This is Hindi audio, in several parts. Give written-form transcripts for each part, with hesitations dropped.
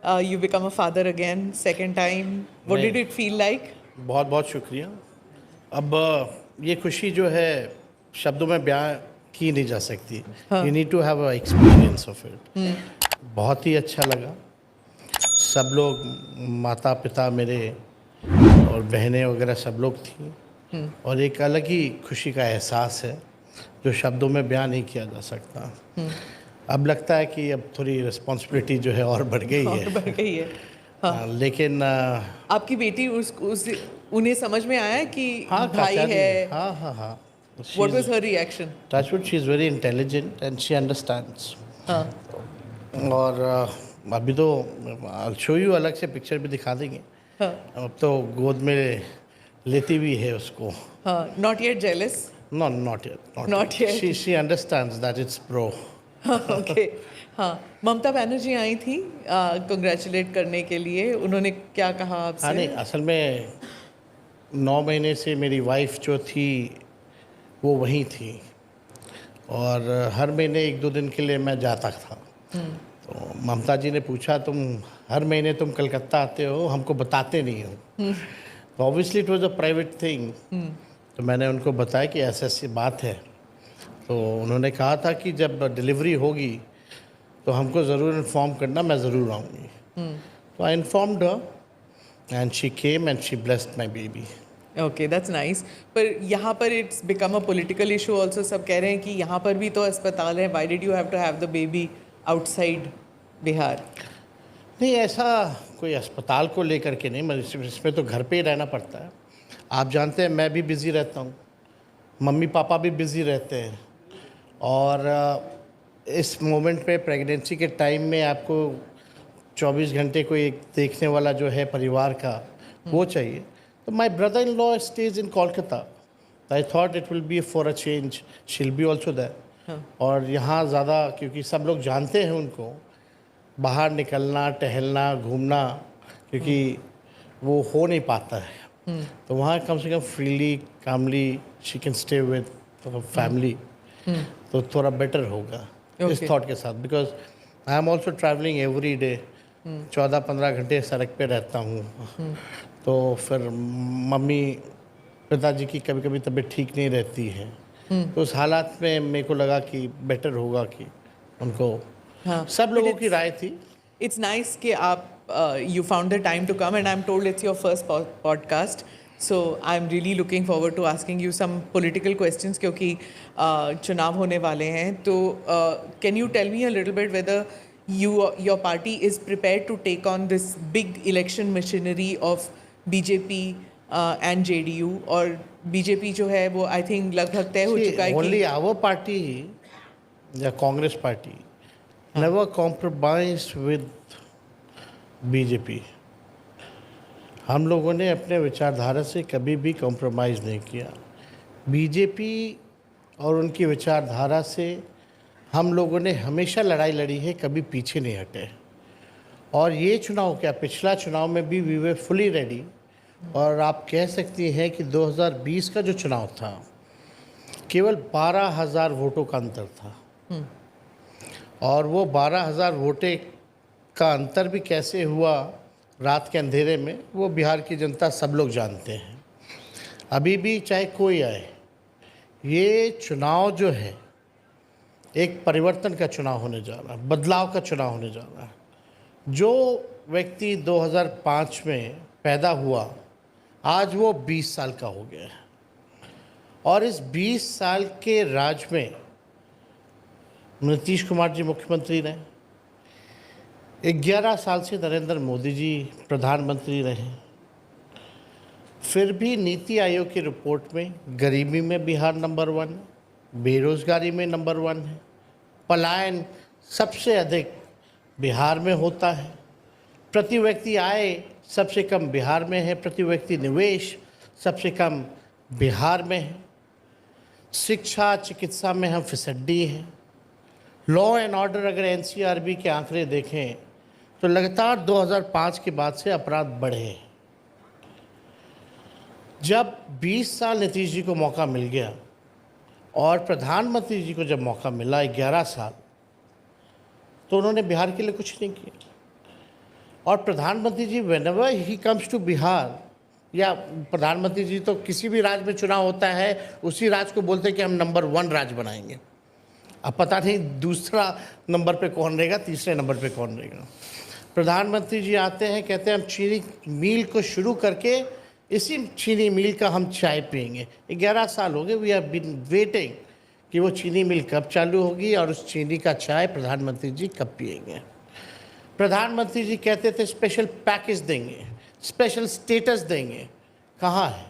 You become a father again, second time. What नहीं, did it feel like? बहुत बहुत शुक्रिया। अब ये खुशी जो है शब्दों में बयां की नहीं जा सकती। You need to have a experience of it. बहुत ही अच्छा लगा। सब लोग, माता पिता मेरे और बहनें वगैरह सब लोग थी, और एक अलग ही खुशी का एहसास है जो शब्दों में बयां नहीं किया जा सकता। अब लगता है कि अब थोड़ी रिस्पॉन्सिबिलिटी जो है और बढ़ गई और है। बढ़ गई है। हाँ। लेकिन आपकी बेटी उस उन्हें समझ में आया कि हाँ, भाई काचारी है? है। हाँ हाँ हाँ। What was her reaction? Touchwood, she is very intelligent and she understands. हाँ। और अभी तो I'll शो यू, अलग से पिक्चर भी दिखा देंगे। हाँ। अब तो गोद में लेती भी है उसको। हाँ। Not yet jealous? Not yet, Not yet. She understands that it's pro. Okay. हाँ, ममता बनर्जी आई थी कंग्रेचुलेट करने के लिए। उन्होंने क्या कहा हाँ आपसे? नहीं, असल में 9 महीने से मेरी वाइफ जो थी वो वहीं थी, और हर महीने 1-2 दिन के लिए मैं जाता था। तो ममता जी ने पूछा, तुम हर महीने तुम कलकत्ता आते हो, हमको बताते नहीं हो। तो obviously it was a private thing. तो मैंने उनको बताया कि ऐसी ऐसी बात है। तो उन्होंने कहा था कि जब डिलीवरी होगी तो हमको ज़रूर इन्फॉर्म करना, मैं ज़रूर आऊँगी। तो I informed her and she came and she blessed my baby. Okay, that's nice. पर यहाँ पर it's become a political issue also. सब कह रहे हैं कि यहाँ पर भी तो अस्पताल है, why did you have to have the baby outside Bihar? नहीं, ऐसा कोई अस्पताल को लेकर के नहीं, मैं इसमें तो घर पे ही रहना पड़ता है। आप जानते हैं मैं भी बिज़ी रहता हूँ, मम्मी पापा भी बिज़ी रहते हैं, और इस मोमेंट पे प्रेगनेंसी के टाइम में आपको 24 घंटे कोई एक देखने वाला जो है परिवार का, वो चाहिए। तो my brother in law stage in Kolkata. I thought it will be for a change, she'll be also that. और यहाँ ज़्यादा, क्योंकि सब लोग जानते हैं उनको, बाहर निकलना, टहलना, घूमना, क्योंकि वो हो नहीं पाता है। तो वहाँ कम से कम freely, calmly she can stay with family, तो थोड़ा बेटर होगा इस थॉट के साथ। Because I am also travelling every day, 14-15 घंटे सड़क पे रहता हूँ। तो फिर मम्मी पिताजी की कभी कभी तबीयत ठीक नहीं रहती है। तो उस हालात में मेरे को लगा कि बेटर होगा कि उनको, हाँ, सब लोगों की राय थी। इट्स नाइस कि आप you found the time to come, and I'm told it's your first podcast, so I'm really looking forward to asking you some political questions क्योंकि चुनाव होने वाले हैं। तो can you tell me a little bit whether your party is prepared to take on this big election machinery of BJP and JDU? और BJP जो है वो I think लगभग तय हो चुका है ओनली कि आवर पार्टी या Congress party never compromise with BJP. हम लोगों ने अपने विचारधारा से कभी भी कॉम्प्रोमाइज़ नहीं किया। बीजेपी और उनकी विचारधारा से हम लोगों ने हमेशा लड़ाई लड़ी है, कभी पीछे नहीं हटे। और ये चुनाव क्या, पिछला चुनाव में भी वी वर फुली रेडी। और आप कह सकती हैं कि 2020 का जो चुनाव था, केवल 12,000 वोटों का अंतर था। और वो 12,000 वोटे का अंतर भी कैसे हुआ रात के अंधेरे में, वो बिहार की जनता सब लोग जानते हैं। अभी भी चाहे कोई आए, ये चुनाव जो है एक परिवर्तन का चुनाव होने जा रहा है, बदलाव का चुनाव होने जा रहा है। जो व्यक्ति 2005 में पैदा हुआ, आज वो 20 साल का हो गया है, और इस 20 साल के राज में नीतीश कुमार जी मुख्यमंत्री रहे, 11 साल से नरेंद्र मोदी जी प्रधानमंत्री रहे। फिर भी नीति आयोग की रिपोर्ट में गरीबी में बिहार नंबर 1 है, बेरोजगारी में नंबर 1 है, पलायन सबसे अधिक बिहार में होता है, प्रति व्यक्ति आय सबसे कम बिहार में है, प्रति व्यक्ति निवेश सबसे कम बिहार में है, शिक्षा चिकित्सा में हम फिसड्डी हैं, लॉ एंड ऑर्डर अगर एनसीआरबी के आंकड़े देखें तो लगातार 2005 के बाद से अपराध बढ़े हैं। जब 20 साल नीतीश जी को मौका मिल गया और प्रधानमंत्री जी को जब मौका मिला 11 साल, तो उन्होंने बिहार के लिए कुछ नहीं किया। और प्रधानमंत्री जी whenever he comes to Bihar, या प्रधानमंत्री जी तो किसी भी राज्य में चुनाव होता है उसी राज्य को बोलते हैं कि हम नंबर 1 राज्य बनाएंगे। अब पता नहीं दूसरा नंबर पे कौन रहेगा, तीसरे नंबर पे कौन रहेगा। प्रधानमंत्री जी आते हैं, कहते हैं हम चीनी मिल को शुरू करके इसी चीनी मिल का हम चाय पियेंगे। 11 साल हो गए, वी हैव बीन वेटिंग कि वो चीनी मिल कब चालू होगी और उस चीनी का चाय प्रधानमंत्री जी कब पियेंगे। प्रधानमंत्री जी कहते थे स्पेशल पैकेज देंगे, स्पेशल स्टेटस देंगे, कहाँ है?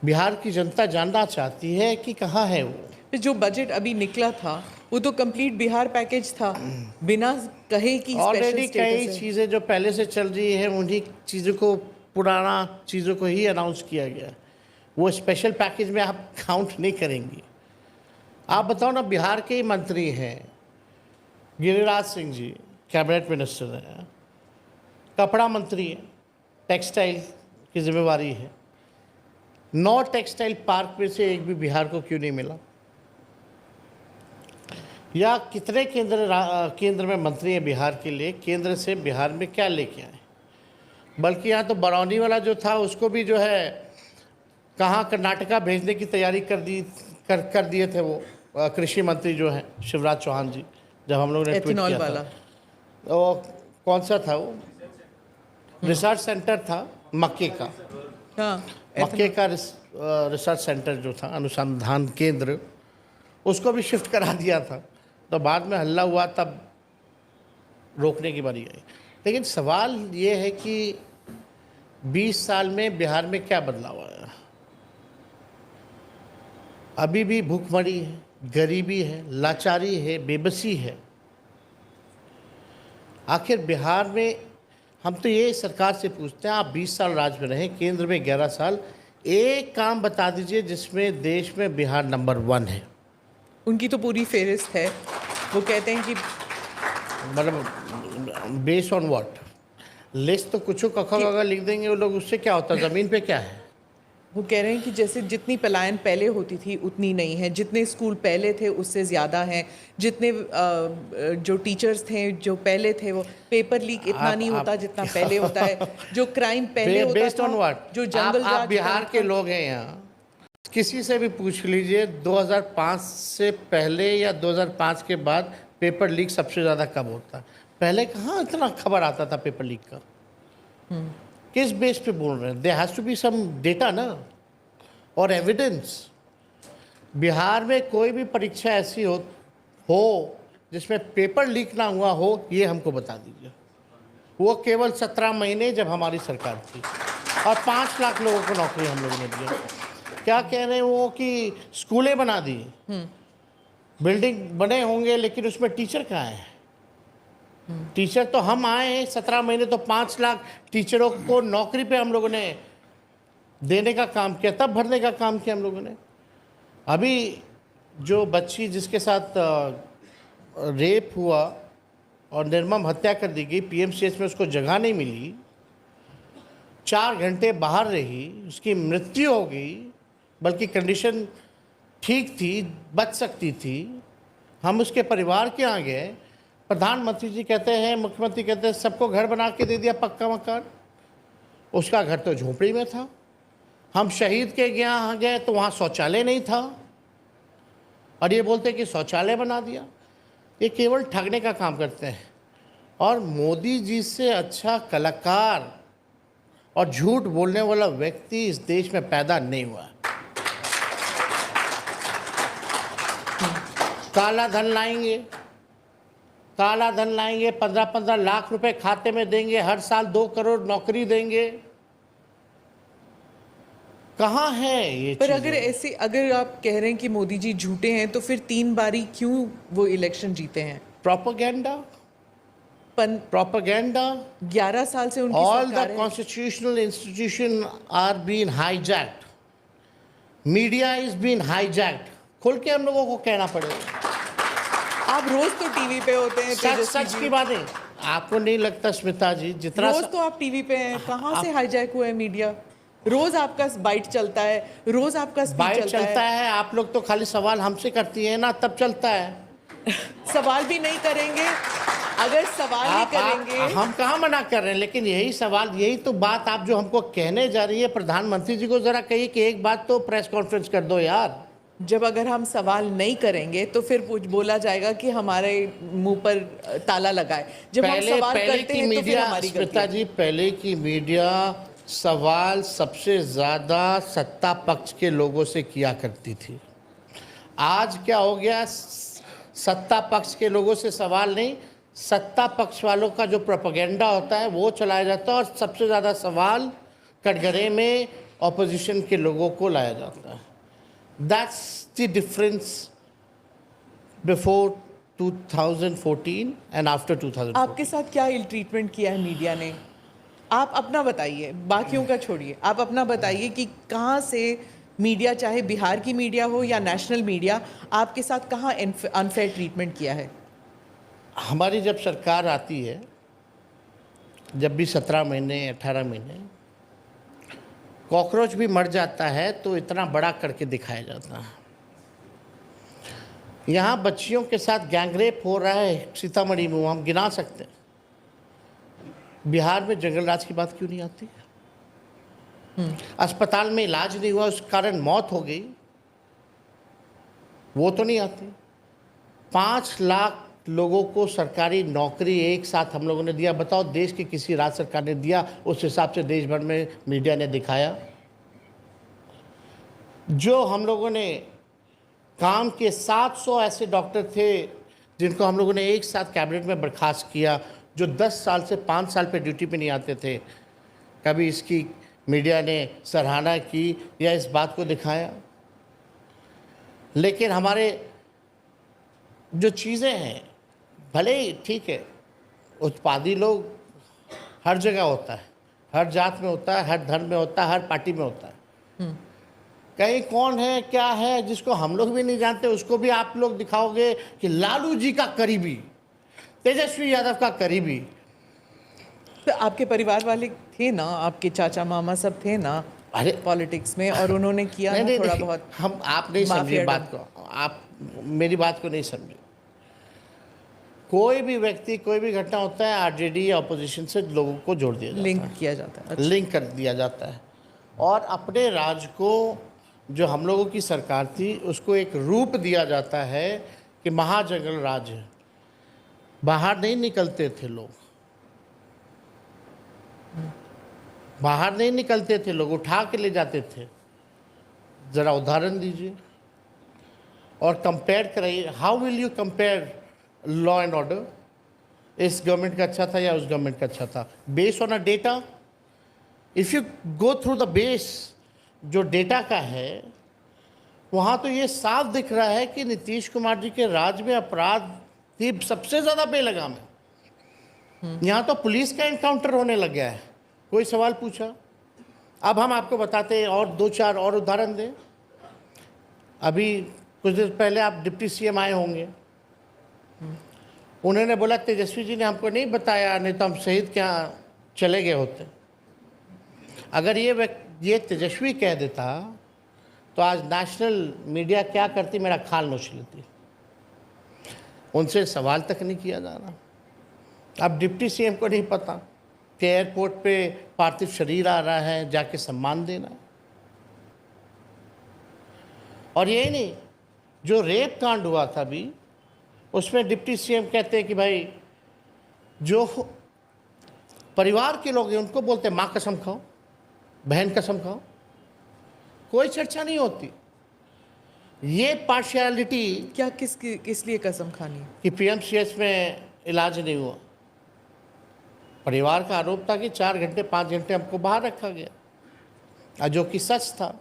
बिहार की जनता जानना चाहती है कि कहाँ है वो। जो बजट अभी निकला था वो तो कंप्लीट बिहार पैकेज था, बिना कहे कि ऑलरेडी कई चीज़ें जो पहले से चल रही है उन्हीं चीज़ों को, पुराना चीज़ों को ही अनाउंस किया गया। वो स्पेशल पैकेज में आप काउंट नहीं करेंगी। आप बताओ ना, बिहार के ही मंत्री हैं गिरिराज सिंह जी, कैबिनेट मिनिस्टर हैं, कपड़ा मंत्री है, टेक्सटाइल की जिम्मेवारी है। 9 टेक्सटाइल पार्क में से एक भी बिहार को क्यों नहीं मिला? या कितने केंद्र में मंत्री हैं बिहार के लिए, केंद्र से बिहार में क्या लेके आए? बल्कि यहाँ तो बरौनी वाला जो था उसको भी जो है कहाँ कर्नाटका भेजने की तैयारी कर दिए थे वो कृषि मंत्री जो हैं शिवराज चौहान जी, जब हम लोगों ने ट्वीट किया वाला था। वो कौन सा था वो? रिसर्च सेंटर था मक्के का। हाँ, मक्के का रिसर्च सेंटर जो था, अनुसंधान केंद्र, उसको भी शिफ्ट करा दिया था। तो बाद में हल्ला हुआ, तब रोकने की बारी आई। लेकिन सवाल ये है कि 20 साल में बिहार में क्या बदलाव आया? अभी भी भूखमरी है, गरीबी है, लाचारी है, बेबसी है। आखिर बिहार में हम तो ये सरकार से पूछते हैं, आप 20 साल राज में रहे, केंद्र में 11 साल, एक काम बता दीजिए जिसमें देश में बिहार नंबर 1 है। उनकी तो पूरी फेहरिस्त है। वो कहते हैं कि मतलब बेस्ड ऑन व्हाट? लिस्ट तो कुछ अगर लिख देंगे वो लोग, उससे क्या होता है? ज़मीन पे क्या है? वो कह रहे हैं कि जैसे जितनी पलायन पहले होती थी उतनी नहीं है, जितने स्कूल पहले थे उससे ज़्यादा हैं, जितने जो टीचर्स थे जो पहले थे, वो पेपर लीक इतना नहीं होता जितना पहले होता है, जो क्राइम पहले होता बेस्ड ऑन था, व्हाट? जो जंगल आप बिहार के लोग हैं यहाँ, किसी से भी पूछ लीजिए 2005 से पहले या 2005 के बाद पेपर लीक सबसे ज़्यादा कब होता है? पहले कहाँ इतना खबर आता था पेपर लीक का? किस बेस पे बोल रहे हैं? There has to be some data ना, और एविडेंस। बिहार में कोई भी परीक्षा ऐसी हो जिसमें पेपर लीक ना हुआ हो, ये हमको बता दीजिए। वो केवल 17 महीने जब हमारी सरकार थी, और 5 लाख लोगों को नौकरी हम लोगों ने दिया। क्या कह रहे हैं वो कि स्कूलें बना दी, बिल्डिंग बने होंगे, लेकिन उसमें टीचर कहाँ है? टीचर तो हम आए हैं 17 महीने, तो 5 लाख टीचरों को नौकरी पे हम लोगों ने देने का काम किया, तब भरने का काम किया हम लोगों ने। अभी जो बच्ची जिसके साथ रेप हुआ और निर्मम हत्या कर दी गई, पीएमसीएच में उसको जगह नहीं मिली, 4 घंटे बाहर रही, उसकी मृत्यु हो गई, बल्कि कंडीशन ठीक थी, बच सकती थी। हम उसके परिवार के यहाँ गए, प्रधानमंत्री जी कहते हैं, मुख्यमंत्री कहते हैं सबको घर बना के दे दिया पक्का मकान, उसका घर तो झोपड़ी में था। हम शहीद के यहाँ गए तो वहाँ शौचालय नहीं था, और ये बोलते कि शौचालय बना दिया। ये केवल ठगने का काम करते हैं। और मोदी जी से अच्छा कलाकार और झूठ बोलने वाला व्यक्ति इस देश में पैदा नहीं हुआ। काला धन लाएंगे, काला धन लाएंगे, 15-15 लाख रुपए खाते में देंगे, हर साल 2 करोड़ नौकरी देंगे। कहाँ है ये? पर अगर आप कह रहे हैं कि मोदी जी झूठे हैं, तो फिर 3 बारी क्यों वो इलेक्शन जीते हैं? Propaganda, propaganda. 11 साल से उनकी ऑल सरकार द है। Constitutional institution are been hijacked, media is been hijacked. खुल के हम लोगों को कहना पड़ेगा। आप रोज तो टीवी पे होते हैं, सच की बातें आपको नहीं लगता स्मिता जी? जितना रोज तो आप टीवी पे हैं, कहाँ से हाईजैक हुआ है मीडिया? रोज आपका बाइट चलता है, रोज आपका स्पीच बाइट चलता है। आप लोग तो खाली सवाल हमसे करती हैं ना, तब चलता है। सवाल भी नहीं करेंगे अगर सवाल ही करेंगे। हम कहाँ मना कर रहे हैं, लेकिन यही सवाल, यही तो बात आप जो हमको कहने जा रही है, प्रधानमंत्री जी को जरा कहिए कि एक बात तो प्रेस कॉन्फ्रेंस कर दो यार। जब अगर हम सवाल नहीं करेंगे तो फिर बोला जाएगा कि हमारे मुंह पर ताला लगा है। जब हम सवाल पहले करते की हैं तो फिर मीडिया, हमारी गलती स्मिता है। जी, पहले की मीडिया सवाल सबसे ज्यादा सत्ता पक्ष के लोगों से किया करती थी। आज क्या हो गया, सत्ता पक्ष के लोगों से सवाल नहीं, सत्ता पक्ष वालों का जो प्रोपेगेंडा होता है वो चलाया जाता है, और सबसे ज़्यादा सवाल कटघरे में ऑपोजिशन के लोगों को लाया जाता है। That's the difference before 2014 and after 2014। आपके साथ क्या इल ट्रीटमेंट किया है मीडिया ने? आप अपना बताइए, बाकियों का छोड़िए, आप अपना बताइए कि कहाँ से मीडिया, चाहे बिहार की मीडिया हो या नेशनल मीडिया, आपके साथ कहाँ अनफेयर ट्रीटमेंट किया है? हमारी जब सरकार आती है, जब भी 17 महीने 18 महीने कॉकरोच भी मर जाता है तो इतना बड़ा करके दिखाया जाता है। यहाँ बच्चियों के साथ गैंगरेप हो रहा है सीतामढ़ी में, हम गिना सकते हैं। बिहार में जंगलराज की बात क्यों नहीं आती? अस्पताल में इलाज नहीं हुआ, उस कारण मौत हो गई, वो तो नहीं आती। 5 लाख लोगों को सरकारी नौकरी एक साथ हम लोगों ने दिया। बताओ, देश की किसी राज्य सरकार ने दिया? उस हिसाब से देश भर में मीडिया ने दिखाया। जो हम लोगों ने काम के 700 ऐसे डॉक्टर थे जिनको हम लोगों ने एक साथ कैबिनेट में बर्खास्त किया, जो 10 साल से 5 साल पे ड्यूटी पे नहीं आते थे। कभी इसकी मीडिया ने सराहना की या इस बात को दिखाया? लेकिन हमारे जो चीज़ें हैं, भले ही ठीक है, उत्पादी लोग हर जगह होता है, हर जात में होता है, हर धर्म में होता है, हर पार्टी में होता है। कहीं कौन है क्या है जिसको हम लोग भी नहीं जानते, उसको भी आप लोग दिखाओगे कि लालू जी का करीबी, तेजस्वी यादव का करीबी। तो आपके परिवार वाले थे ना, आपके चाचा मामा सब थे ना अरे पॉलिटिक्स में, और उन्होंने किया नहीं, ना नहीं, थोड़ा नहीं, बहुत। हम आप नहीं समझे माफिया बात को, आप मेरी बात को नहीं समझे। कोई भी व्यक्ति, कोई भी घटना होता है, आरजेडी या अपोजिशन से लोगों को जोड़ दिया जाता लिंक है, किया जाता है। अच्छा। लिंक कर दिया जाता है। और अपने राज्य को, जो हम लोगों की सरकार थी, उसको एक रूप दिया जाता है कि महाजंगल राज है। बाहर नहीं निकलते थे लोग, बाहर नहीं निकलते थे लोग, उठा के ले जाते थे। ज़रा उदाहरण दीजिए और कंपेयर कराइए। How will you compare law and order? इस गवर्नमेंट का अच्छा था या उस गवर्नमेंट का अच्छा था? Based on a data. If you go through the base जो डेटा का है, वहाँ तो ये साफ दिख रहा है कि नीतीश कुमार जी के राज में अपराध की सबसे ज़्यादा बेलगाम है। यहाँ तो पुलिस का एनकाउंटर होने लग गया है। कोई सवाल पूछा? अब हम आपको बताते हैं, और 2-4 और उदाहरण दें। अभी कुछ दिन पहले आप डिप्टी सीएम आए होंगे, उन्होंने बोला तेजस्वी जी ने हमको नहीं बताया, नहीं तो हम शहीद क्या चले गए होते। अगर ये तेजस्वी कह देता तो आज नेशनल मीडिया क्या करती, मेरा खाल नोच लेती। उनसे सवाल तक नहीं किया जा रहा। अब डिप्टी सीएम को नहीं पता कि एयरपोर्ट पे पार्थिव शरीर आ रहा है, जाके सम्मान देना है। और यही नहीं, जो रेप कांड हुआ था अभी, उसमें डिप्टी सीएम कहते हैं कि भाई जो परिवार के लोग हैं उनको बोलते हैं माँ कसम खाओ, बहन कसम खाओ, कोई चर्चा नहीं होती। ये पार्शियलिटी। क्या किस लिए कसम खानी है? कि पीएमसीएच में इलाज नहीं हुआ। परिवार का आरोप था कि 4 घंटे 5 घंटे हमको बाहर रखा गया, जो कि सच था।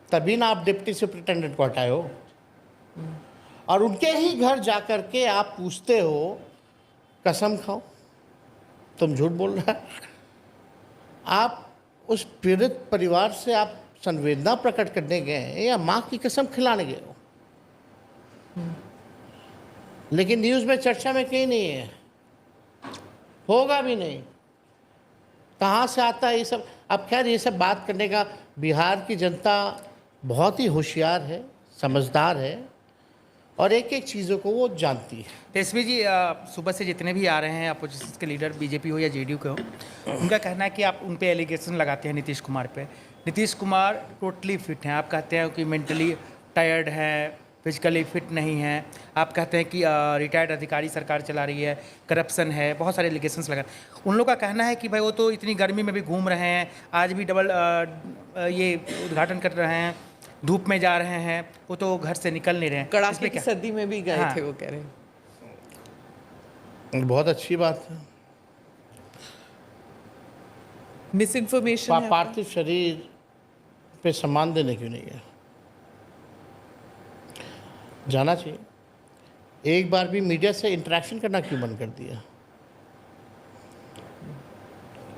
तभी ना आप डिप्टी सुपरिटेंडेंट को हटाए हो, और उनके ही घर जाकर के आप पूछते हो कसम खाओ, तुम झूठ बोल रहा है। आप उस पीड़ित परिवार से आप संवेदना प्रकट करने गए हैं या माँ की कसम खिलाने गए हो? लेकिन न्यूज़ में चर्चा में कहीं नहीं है, होगा भी नहीं। कहाँ से आता है ये सब? अब खैर, ये सब बात करने का बिहार की जनता बहुत ही होशियार है, समझदार है, और एक एक चीज़ों को वो जानती है। तेजस्वी जी, सुबह से जितने भी आ रहे हैं अपोजिशन के लीडर, बीजेपी हो या जेडीयू के हो, उनका कहना है कि आप उन पे एलिगेशन लगाते हैं नीतीश कुमार पे। नीतीश कुमार टोटली फिट हैं, आप कहते हैं कि मेंटली टायर्ड है, फिजिकली फिट नहीं है। आप कहते हैं कि रिटायर्ड अधिकारी सरकार चला रही है, करप्शन है, बहुत सारे एलिगेशंस लगा। उन लोग का कहना है कि भाई वो तो इतनी गर्मी में भी घूम रहे हैं, आज भी डबल ये उद्घाटन कर रहे हैं, धूप में जा रहे हैं, वो तो घर से निकल नहीं रहे हैं। कड़ाके इसमें की क्या? सर्दी में भी गए हाँ। थे वो कह रहे हैं। बहुत अच्छी बात है। मिस इन्फॉर्मेशन है। पार्थिव शरीर पे सम्मान देने क्यों नहीं गया? जाना चाहिए। एक बार भी मीडिया से इंटरेक्शन करना क्यों बंद कर दिया?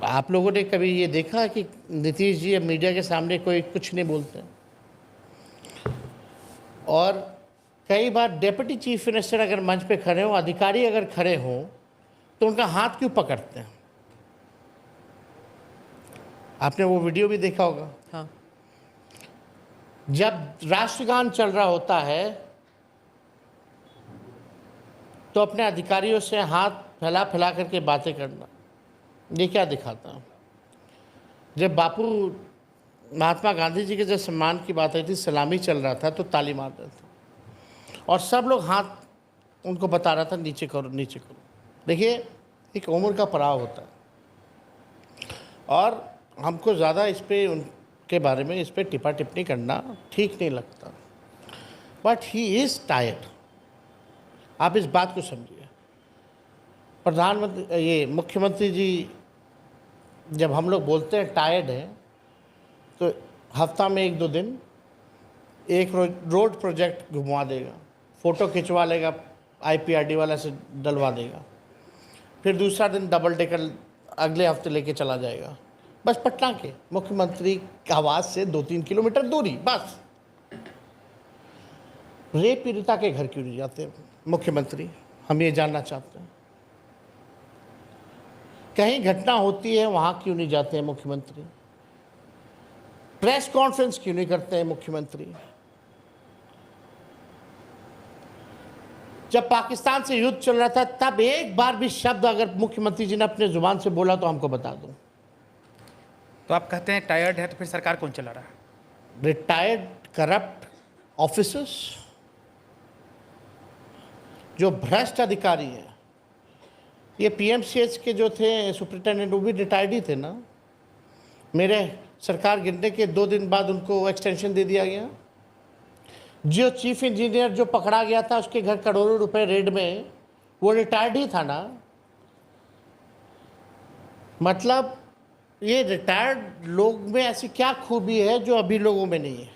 आप लोगों ने कभी ये देखा कि नीतीश जी अब मीडिया के सामने कोई कुछ नहीं बोलते? और कई बार डेप्यूटी चीफ मिनिस्टर अगर मंच पे खड़े हों, अधिकारी अगर खड़े हों, तो उनका हाथ क्यों पकड़ते हैं? आपने वो वीडियो भी देखा होगा। हाँ। जब राष्ट्रगान चल रहा होता है तो अपने अधिकारियों से हाथ फैला फैला करके बातें करना, ये क्या दिखाता? जब बापू महात्मा गांधी जी के जब सम्मान की बात आई थी, सलामी चल रहा था तो ताली मार रहे थे और सब लोग हाथ उनको बता रहा था नीचे करो नीचे करो। देखिए, एक उम्र का पड़ाव होता है और हमको ज़्यादा इस पर उनके बारे में इस पर टिप्पा टिप्पणी करना ठीक नहीं लगता। But he is tired. आप इस बात को समझिए। प्रधानमंत्री ये मुख्यमंत्री जी जब हम लोग बोलते हैं टायर्ड हैं, तो हफ्ता में 1-2 दिन एक रोड प्रोजेक्ट घुमवा देगा, फ़ोटो खिंचवा लेगा, IPRD वाला से डलवा देगा, फिर दूसरा दिन डबल डेकर अगले हफ्ते लेके चला जाएगा। बस पटना के मुख्यमंत्री के आवास से 2-3 किलोमीटर दूरी बस। रेप पीड़िता के घर क्यों नहीं जाते मुख्यमंत्री? हम ये जानना चाहते हैं। कहीं घटना होती है वहाँ क्यों नहीं जाते हैं मुख्यमंत्री? प्रेस कॉन्फ्रेंस क्यों नहीं करते हैं मुख्यमंत्री? जब पाकिस्तान से युद्ध चल रहा था तब एक बार भी शब्द अगर मुख्यमंत्री जी ने अपने जुबान से बोला तो हमको बता दो। तो आप कहते हैं टायर्ड है, तो फिर सरकार कौन चला रहा है? रिटायर्ड करप्ट ऑफिसर्स, जो भ्रष्ट अधिकारी हैं। ये PMCH के जो थे सुप्रिटेंडेंट, वो भी रिटायर्ड ही थे ना। मेरे सरकार गिरने के 2 दिन बाद उनको एक्सटेंशन दे दिया गया। जो चीफ इंजीनियर जो पकड़ा गया था उसके घर करोड़ों रुपए रेड में, वो रिटायर्ड ही था ना। मतलब ये रिटायर्ड लोग में ऐसी क्या खूबी है जो अभी लोगों में नहीं है?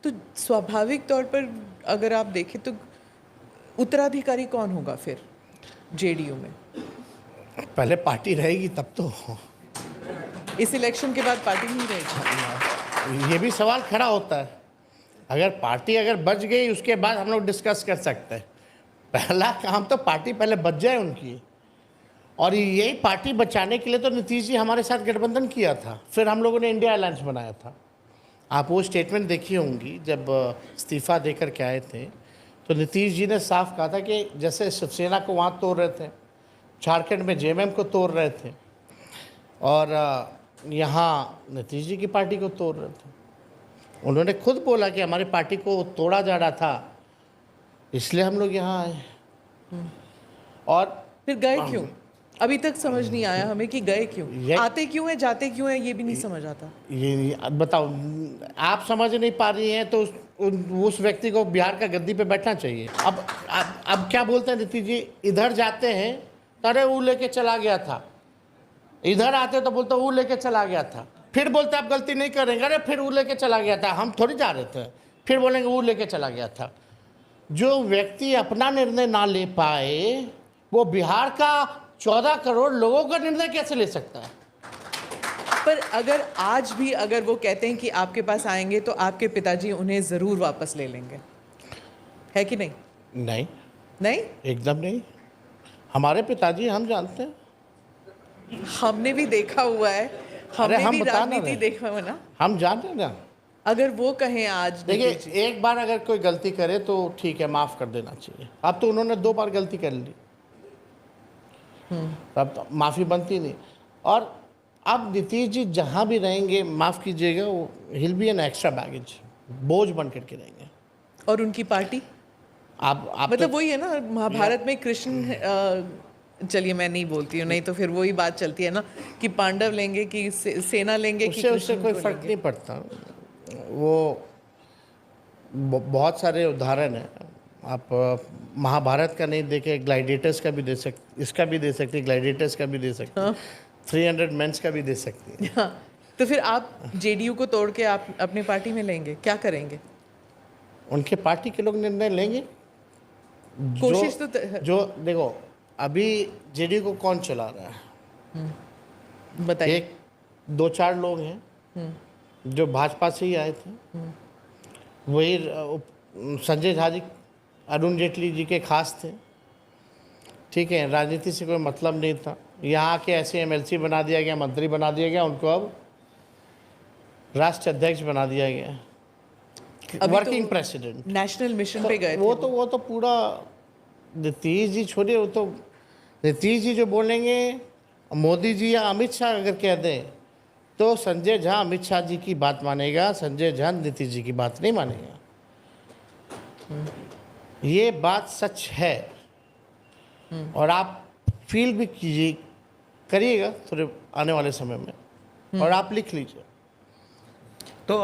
तो स्वाभाविक तौर पर अगर आप देखें तो उत्तराधिकारी कौन होगा फिर जेडीयू में? पहले पार्टी रहेगी तब तो। इस इलेक्शन के बाद पार्टी नहीं रहेगी। ये भी सवाल खड़ा होता है। अगर पार्टी अगर बच गई उसके बाद हम लोग डिस्कस कर सकते हैं। पहला काम तो पार्टी पहले बच जाए उनकी, और यही पार्टी बचाने के लिए तो नीतीश जी हमारे साथ गठबंधन किया था, फिर हम लोगों ने इंडिया अलायंस बनाया था। आप वो स्टेटमेंट देखी होंगी जब इस्तीफा देकर के आए थे, तो नीतीश जी ने साफ कहा था कि जैसे शिवसेना को वहाँ तोड़ रहे थे, झारखंड में JMM को तोड़ रहे थे, और यहाँ नीतीश जी की पार्टी को तोड़ रहे थे। उन्होंने खुद बोला कि हमारी पार्टी को तोड़ा जा रहा था, इसलिए हम लोग यहाँ आए। और फिर गए क्यों? अभी तक समझ नहीं आया हमें कि गए क्यों, आते क्यों है, जाते क्यों है, ये भी नहीं समझ आता। ये बताओ, आप समझ नहीं पा रही हैं तो उस व्यक्ति को बिहार का गद्दी पे बैठना चाहिए। अब क्या बोलते हैं नीतीश जी? इधर जाते हैं, अरे वो लेके चला गया था, इधर आते तो बोलते वो लेके चला गया था, फिर बोलते आप गलती नहीं करेंगे, अरे फिर वो लेके चला गया था, हम थोड़ी जा रहे थे, फिर बोलेंगे वो लेके चला गया था। जो व्यक्ति अपना निर्णय ना ले पाए वो बिहार का 14 करोड़ लोगों का निर्णय कैसे ले सकता है? पर अगर आज भी अगर वो कहते हैं कि आपके पास आएंगे तो आपके पिताजी उन्हें जरूर वापस ले लेंगे, है कि नहीं? नहीं, नहीं, एकदम नहीं। हमारे पिताजी हम जानते हैं, हमने भी देखा हुआ है, हमने भी राजनीति देखा हुआ ना। हम जानते हैं ना। अगर वो कहें आज देखिए, नीतीश जी, एक बार अगर कोई गलती करे तो ठीक है, माफ़ कर देना चाहिए। अब तो उन्होंने 2 बार गलती कर ली, अब तो माफ़ी बनती नहीं। और अब नीतीश जी जहाँ भी रहेंगे, माफ़ कीजिएगा, वो हिल बी एन एक्स्ट्रा बैगेज, बोझ बन करके रहेंगे। और उनकी पार्टी, आप मतलब वही है ना, महाभारत में कृष्ण चलिए मैं नहीं बोलती हूँ, नहीं तो फिर वही बात चलती है ना कि पांडव लेंगे कि सेना लेंगे कि उससे उससे कृष्ण कोई को फर्क लेंगे? नहीं पड़ता। वो बहुत सारे उदाहरण हैं। आप महाभारत का नहीं देखे, ग्लाइडेटर्स का भी दे सकते, इसका भी दे सकते, ग्लाइडेटर्स का भी दे सकते, 300 मेंस का भी दे सकती है। हाँ, तो फिर आप जेडीयू को तोड़ के आप अपनी पार्टी में लेंगे, क्या करेंगे? उनके पार्टी के लोग निर्णय लेंगे। कोशिश जो, तो जो देखो, अभी जेडीयू को कौन चला रहा है? बताइए। एक 2-4 लोग हैं जो भाजपा से ही आए थे। वही संजय झा जी अरुण जेटली जी के खास थे, ठीक है, राजनीति से कोई मतलब नहीं था। यहाँ के ऐसे एमएलसी बना दिया गया, मंत्री बना दिया गया, उनको अब राष्ट्रीय अध्यक्ष बना दिया गया, अभी वर्किंग तो प्रेसिडेंट। नेशनल मिशन पे गए थे वो तो पूरा नीतीश जी छोड़िए, वो तो नीतीश जी जो बोलेंगे, मोदी जी या अमित शाह अगर कह दें तो संजय झा अमित शाह जी की बात मानेगा, संजय झा नीतीश जी की बात नहीं मानेगा। ये बात सच है। और आप फील भी कीजिए, करिएगा थोड़े आने वाले समय में, और आप लिख लीजिए। तो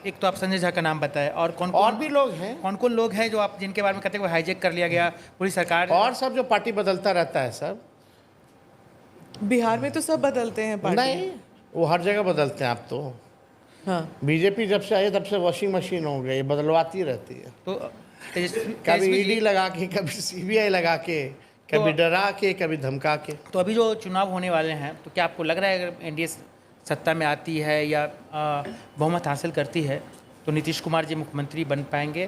एक तो आप संजय झा का नाम बताए, और कौन और भी लोग हैं, कौन कौन लोग हैं जो आप जिनके बारे में कहते हैं वो हाईजेक कर लिया गया पूरी सरकार? और सब जो पार्टी बदलता रहता है सब। बिहार में तो सब बदलते हैं पार्टी। नहीं, वो हर जगह बदलते हैं। आप तो हाँ, बीजेपी जब से आई तब से वॉशिंग मशीन हो गई, बदलवाती रहती है। तो कभी तेजस्वी जी, ईडी लगा के, कभी सीबीआई लगा के, कभी डरा के, कभी धमका के। तो अभी जो चुनाव होने वाले हैं, तो क्या आपको लग रहा है अगर एनडीए सत्ता में आती है या बहुमत हासिल करती है तो नीतीश कुमार जी मुख्यमंत्री बन पाएंगे?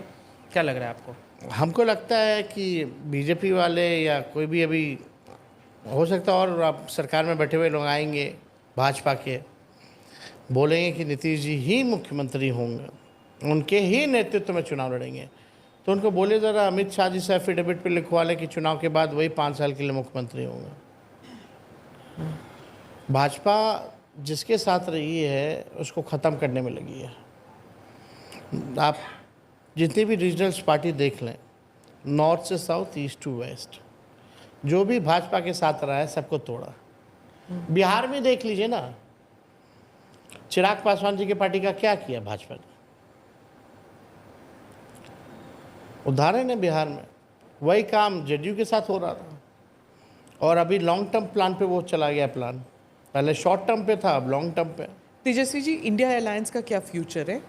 क्या लग रहा है आपको? हमको लगता है कि बीजेपी वाले या कोई भी अभी हो सकता है, और आप सरकार में बैठे हुए लोग आएंगे भाजपा के, बोलेंगे कि नीतीश जी ही मुख्यमंत्री होंगे, उनके ही नेतृत्व में चुनाव लड़ेंगे, तो उनको बोले ज़रा अमित शाह जी से एफिडेविट पे लिखवा लें कि चुनाव के बाद वही 5 साल के लिए मुख्यमंत्री होंगे। भाजपा जिसके साथ रही है उसको ख़त्म करने में लगी है। आप जितनी भी रीजनल्स पार्टी देख लें, नॉर्थ से साउथ, ईस्ट टू वेस्ट, जो भी भाजपा के साथ रहा है सबको तोड़ा। बिहार में देख लीजिए ना, चिराग पासवान जी की पार्टी का क्या किया भाजपा ने? उदाहरण है, बिहार में वही काम जेडीयू के साथ हो रहा था, और अभी लॉन्ग टर्म प्लान पे वो चला गया प्लान। पहले शॉर्ट टर्म पे था, अब लॉन्ग टर्म पे। तेजस्वी जी, इंडिया अलायंस का क्या फ्यूचर है?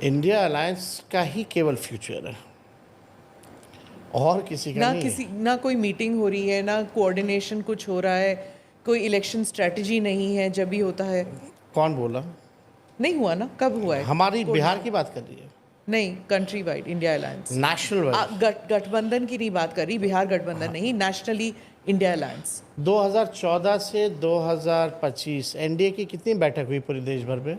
इंडिया अलायंस का ही केवल फ्यूचर है, और किसी का नहीं है। ना कोई मीटिंग हो रही है, ना कोऑर्डिनेशन कुछ हो रहा है, कोई इलेक्शन स्ट्रेटजी नहीं है। जब भी होता है, कौन बोला? नहीं हुआ ना, कब हुआ है? हमारी बिहार की बात कर रही है, नहीं, country wide India alliance, national wide. गठबंधन की नहीं बात कर रही, बिहार गठबंधन नहीं, नेशनली इंडिया अलायंस। 2014 से 2025 एनडीए की कितनी बैठक हुई पूरे देश भर में?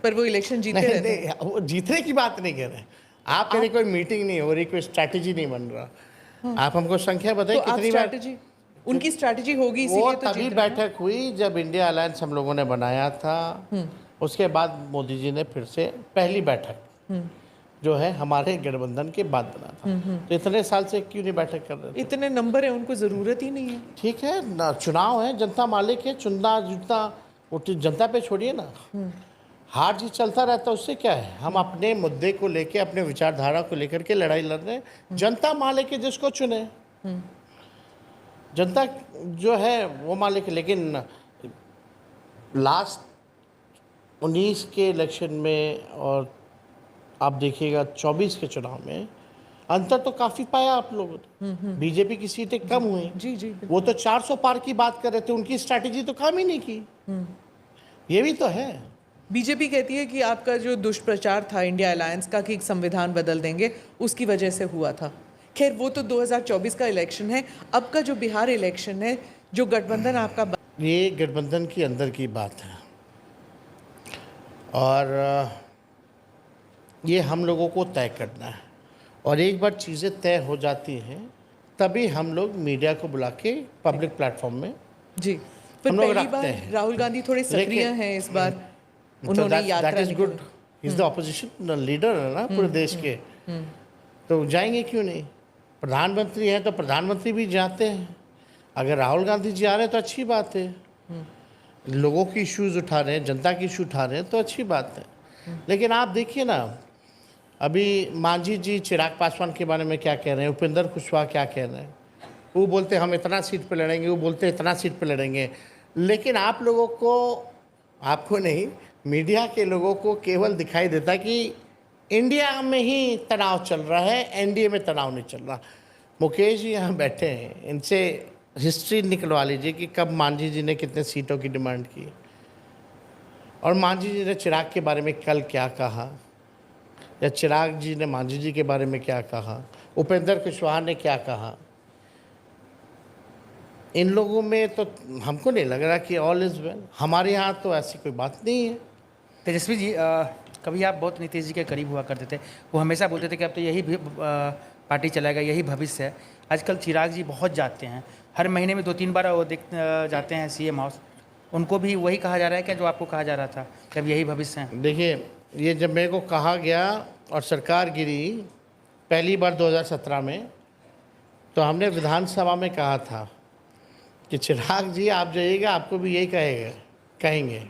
पर वो इलेक्शन जीते नहीं, रहते हैं। नहीं, वो जीतने की बात नहीं कर रहे। आप कह रहे कोई मीटिंग नहीं हो रही, कोई स्ट्रैटेजी नहीं बन रहा। आप हमको संख्या बताइए तो आप कितनी बार? स्ट्रैटेजी, उनकी स्ट्रैटेजी होगी, वो इसीलिए तो तभी जीत रहे हैं। बैठक हुई जब इंडिया अलायंस हम लोगों ने बनाया था। उसके बाद मोदी जी ने फिर से पहली बैठक जो है हमारे गठबंधन के बाद बना था। तो इतने साल से क्यों नहीं बैठक कर रहे थे? इतने नंबर है, उनको जरूरत ही नहीं है। ठीक है ना, चुनाव है, जनता मालिक है, चुनना जीतना वो तो जनता पे छोड़िए ना। हार जीत चलता रहता है, उससे क्या है? हम अपने मुद्दे को लेके, अपने विचारधारा को लेकर के लड़ाई लड़ रहे हैं। जनता मालिक है, जिसको चुने जनता जो है वो मालिक है। लेकिन लास्ट 19 के इलेक्शन में और आप देखिएगा 24 के चुनाव में अंतर तो काफ़ी पाया आप लोगों ने। बीजेपी की सीटें कम हुई। जी जी, वो तो 400 पार की बात कर रहे थे, उनकी स्ट्रैटेजी तो काम ही नहीं की। ये भी तो है। बीजेपी कहती है कि आपका जो दुष्प्रचार था इंडिया अलायंस का कि संविधान बदल देंगे, उसकी वजह से हुआ था। खैर, वो तो 2024 का इलेक्शन है। अब का जो बिहार इलेक्शन है, जो गठबंधन आपका ये गठबंधन की अंदर की बात है। और ये हम लोगों को तय करना है। और एक बार चीज़ें तय हो जाती हैं तभी हम लोग मीडिया को बुला के पब्लिक प्लेटफॉर्म में जी, पर हम लोग पहली रखते बार हैं। राहुल गांधी थोड़े सक्रिय लेकिन- हैं इस बार, उन्होंने यात्रा दैट इज गुड। निकाली। इज द ऑपोजिशन लीडर है ना पूरे देश के, तो जाएंगे क्यों नहीं। प्रधानमंत्री हैं तो प्रधानमंत्री भी जाते हैं। अगर राहुल गांधी जी आ रहे हैं तो अच्छी बात है, लोगों की इश्यूज उठा रहे हैं, जनता की इशू उठा रहे हैं तो अच्छी बात है। लेकिन आप देखिए ना, अभी मांझी जी चिराग पासवान के बारे में क्या कह रहे हैं, उपेंद्र कुशवाहा क्या कह रहे हैं। वो बोलते हम इतना सीट पे लड़ेंगे, वो बोलते इतना सीट पे लड़ेंगे। लेकिन आप लोगों को, आपको नहीं, मीडिया के लोगों को केवल दिखाई देता कि इंडिया में ही तनाव चल रहा है, एनडीए में तनाव नहीं चल रहा। मुकेश जी यहाँ बैठे हैं, इनसे हिस्ट्री निकलवा लीजिए कि कब मांझी जी ने कितने सीटों की डिमांड की, और मांझी जी ने चिराग के बारे में कल क्या कहा, या चिराग जी ने मांझी जी के बारे में क्या कहा, उपेंद्र कुशवाहा ने क्या कहा। इन लोगों में तो हमको नहीं लग रहा कि ऑल इज़ वेल। हमारे यहाँ तो ऐसी कोई बात नहीं है। तेजस्वी जी, कभी आप बहुत नीतीश जी के करीब हुआ करते थे, वो हमेशा बोलते थे कि अब तो यही पार्टी चलाएगा, यही भविष्य है। आजकल चिराग जी बहुत जाते हैं, हर महीने में 2-3 बार वो जाते हैं सीएम हाउस। उनको भी वही कहा जा रहा है क्या जो आपको कहा जा रहा था कि अब यही भविष्य है? देखिए, ये जब मेरे को कहा गया और सरकार गिरी पहली बार 2017 में, तो हमने विधानसभा में कहा था कि चिराग जी आप जाइएगा, आपको भी यही कहेंगे,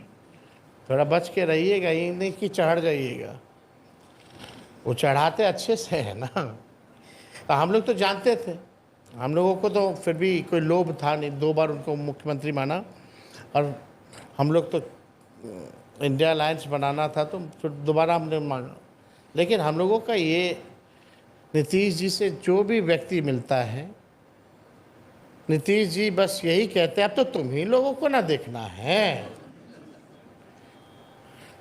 थोड़ा बच के रहिएगा, ये नहीं कि चढ़ जाइएगा। वो चढ़ाते अच्छे से है ना, तो हम लोग तो जानते थे। हम लोगों को तो फिर भी कोई लोभ था नहीं, 2 बार उनको मुख्यमंत्री माना, और हम लोग तो इंडिया अलायंस बनाना था, तो फिर दोबारा हमने मांगा। लेकिन हम लोगों का ये, नीतीश जी से जो भी व्यक्ति मिलता है, नीतीश जी बस यही कहते हैं अब तो तुम ही लोगों को ना देखना है।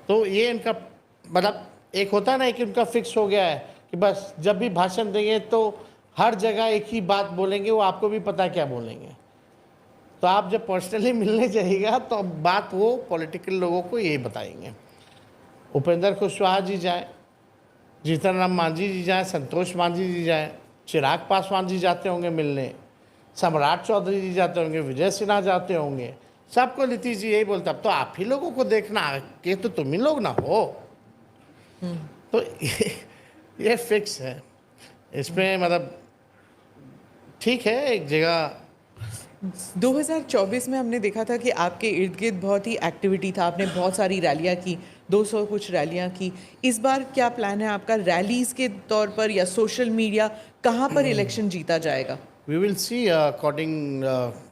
तो ये इनका मतलब एक होता है ना कि उनका फिक्स हो गया है कि बस जब भी भाषण देंगे तो हर जगह एक ही बात बोलेंगे, वो आपको भी पता क्या बोलेंगे। तो आप जब पर्सनली मिलने जाइएगा तो बात वो पॉलिटिकल लोगों को यही बताएंगे। उपेंद्र कुशवाहा जी जाए, जीतन राम मांझी जी जाए, संतोष मांझी जी जाए, चिराग पासवान जी जाते होंगे मिलने, सम्राट चौधरी जी जाते होंगे, विजय सिन्हा जाते होंगे, सबको नीतीश जी यही बोलते अब तो आप ही लोगों को देखना कि तो तुम ही लोग ना हो। तो ये फिक्स है। इसमें मतलब ठीक है, एक जगह 2024 में हमने देखा था कि आपके इर्द गिर्द बहुत ही एक्टिविटी था, आपने बहुत सारी रैलियां की, 200 कुछ रैलियां की। इस बार क्या प्लान है आपका, रैलीज के तौर पर या सोशल मीडिया, कहाँ पर इलेक्शन जीता जाएगा? We will see according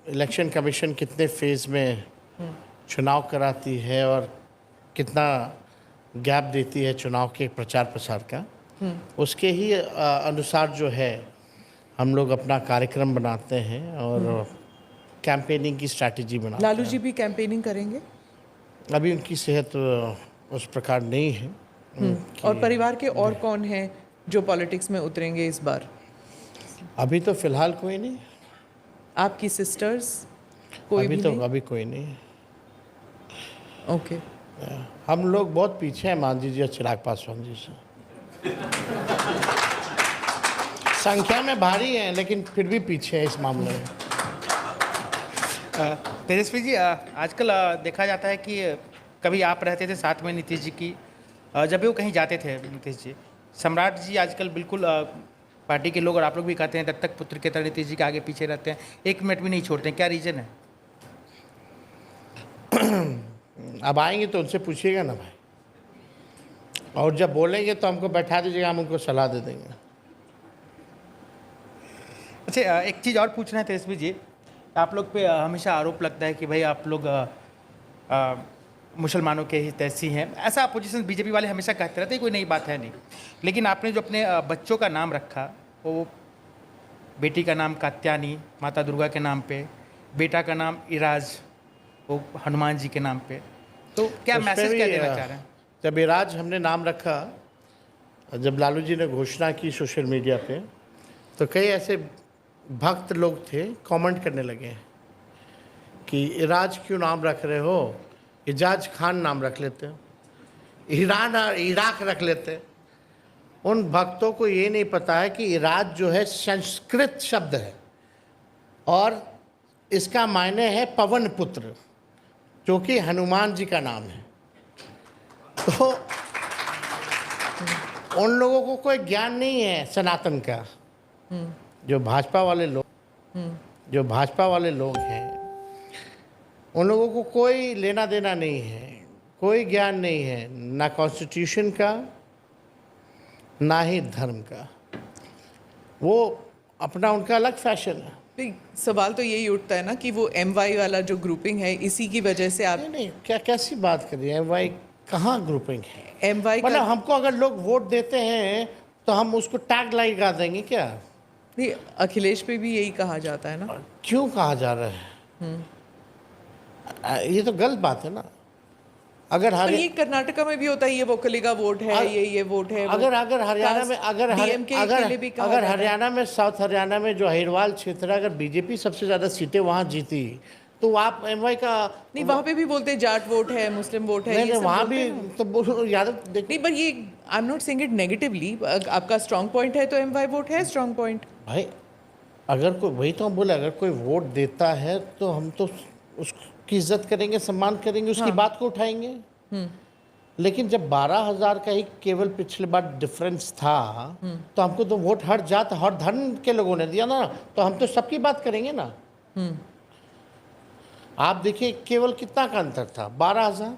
election commission कितने फेज में चुनाव कराती है और कितना गैप देती है चुनाव के प्रचार प्रसार का, उसके ही अनुसार जो है हम लोग अपना कार्यक्रम बनाते हैं और कैंपेनिंग की स्ट्रैटेजी बनाते लालू हैं। जी भी कैंपेनिंग करेंगे? अभी उनकी सेहत उस प्रकार नहीं है। और परिवार के और कौन हैं जो पॉलिटिक्स में उतरेंगे इस बार? अभी तो फिलहाल कोई नहीं। आपकी सिस्टर्स कोई अभी भी तो नहीं? अभी कोई नहीं। ओके। हम लोग बहुत पीछे हैं मांझी जी और चिराग पासवान जी से। संख्या में भारी हैं लेकिन फिर भी पीछे है इस मामले में। तेजस्वी जी, आजकल देखा जाता है कि कभी आप रहते थे साथ में नीतीश जी की, जब भी वो कहीं जाते थे नीतीश जी, सम्राट जी आजकल बिल्कुल पार्टी के लोग और आप लोग भी कहते हैं दत्तक पुत्र के तरह नीतीश जी के आगे पीछे रहते हैं, 1 मिनट भी नहीं छोड़ते हैं, क्या रीज़न है? अब आएंगे तो उनसे पूछिएगा ना भाई, और जब बोलेंगे तो हमको बैठा दीजिएगा, हम उनको सलाह दे देंगे। अच्छा, एक चीज़ और पूछना है तेजस्वी जी, आप लोग पे हमेशा आरोप लगता है कि भाई आप लोग मुसलमानों के हितैषी हैं, ऐसा अपोजिशन बीजेपी वाले हमेशा कहते रहते हैं, कोई नई बात है नहीं। लेकिन आपने जो अपने बच्चों का नाम रखा, वो बेटी का नाम कात्यानी माता दुर्गा के नाम पे, बेटा का नाम इराज वो हनुमान जी के नाम पे, तो क्या उस पे मैसेज भी, क्या देना चाह रहे हैं? जब इराज हमने नाम रखा, जब लालू जी ने घोषणा की सोशल मीडिया पे, तो कई ऐसे भक्त लोग थे कमेंट करने लगे कि इराज क्यों नाम रख रहे हो, इजाज खान नाम रख लेते हो। ईरान और इराक रख लेते। उन भक्तों को ये नहीं पता है कि इराक जो है संस्कृत शब्द है और इसका मायने है पवन पुत्र, जो कि हनुमान जी का नाम है। तो उन लोगों को कोई ज्ञान नहीं है सनातन का। जो भाजपा वाले लोग हैं, उन लोगों को कोई लेना देना नहीं है, कोई ज्ञान नहीं है, ना कॉन्स्टिट्यूशन का ना ही धर्म का। वो अपना उनका अलग फैशन है। नहीं, सवाल तो यही उठता है ना कि वो MY वाला जो ग्रुपिंग है, इसी की वजह से आप नहीं, क्या कैसी बात कर रही है? MY कहाँ ग्रुपिंग है? MY मतलब का हमको अगर लोग वोट देते हैं तो हम उसको टैग लगा देंगे क्या? नहीं, अखिलेश पे भी यही कहा जाता है ना। क्यों कहा जा रहा है? ये तो गलत बात है ना। अगर पर ये कर्नाटका में भी होता है, ये वोकली का वोट है, ये वोट है। अगर हरियाणा में अगर हरियाणा में साउथ हरियाणा में जो अहिरवाल क्षेत्र है, अगर बीजेपी सबसे ज़्यादा सीटें वहाँ जीती तो आप MY का नहीं, वहाँ पे भी बोलते हैं जाट वोट है, मुस्लिम वोट है। नहीं, वहाँ भी तो यादव देख। नहीं, पर ये I am not saying it negatively. आपका स्ट्रॉन्ग पॉइंट है तो MY वोट है स्ट्रॉन्ग पॉइंट। भाई अगर कोई, वही तो हम बोले, अगर कोई वोट देता है तो हम तो उसकी इज्जत करेंगे, सम्मान करेंगे, उसकी बात को उठाएंगे। लेकिन जब 12,000 का ही केवल पिछले बार डिफरेंस था तो हमको तो वोट हर जात हर धर्म के लोगों ने दिया ना, तो हम तो सबकी बात करेंगे ना। आप देखिए केवल कितना का अंतर था, 12,000।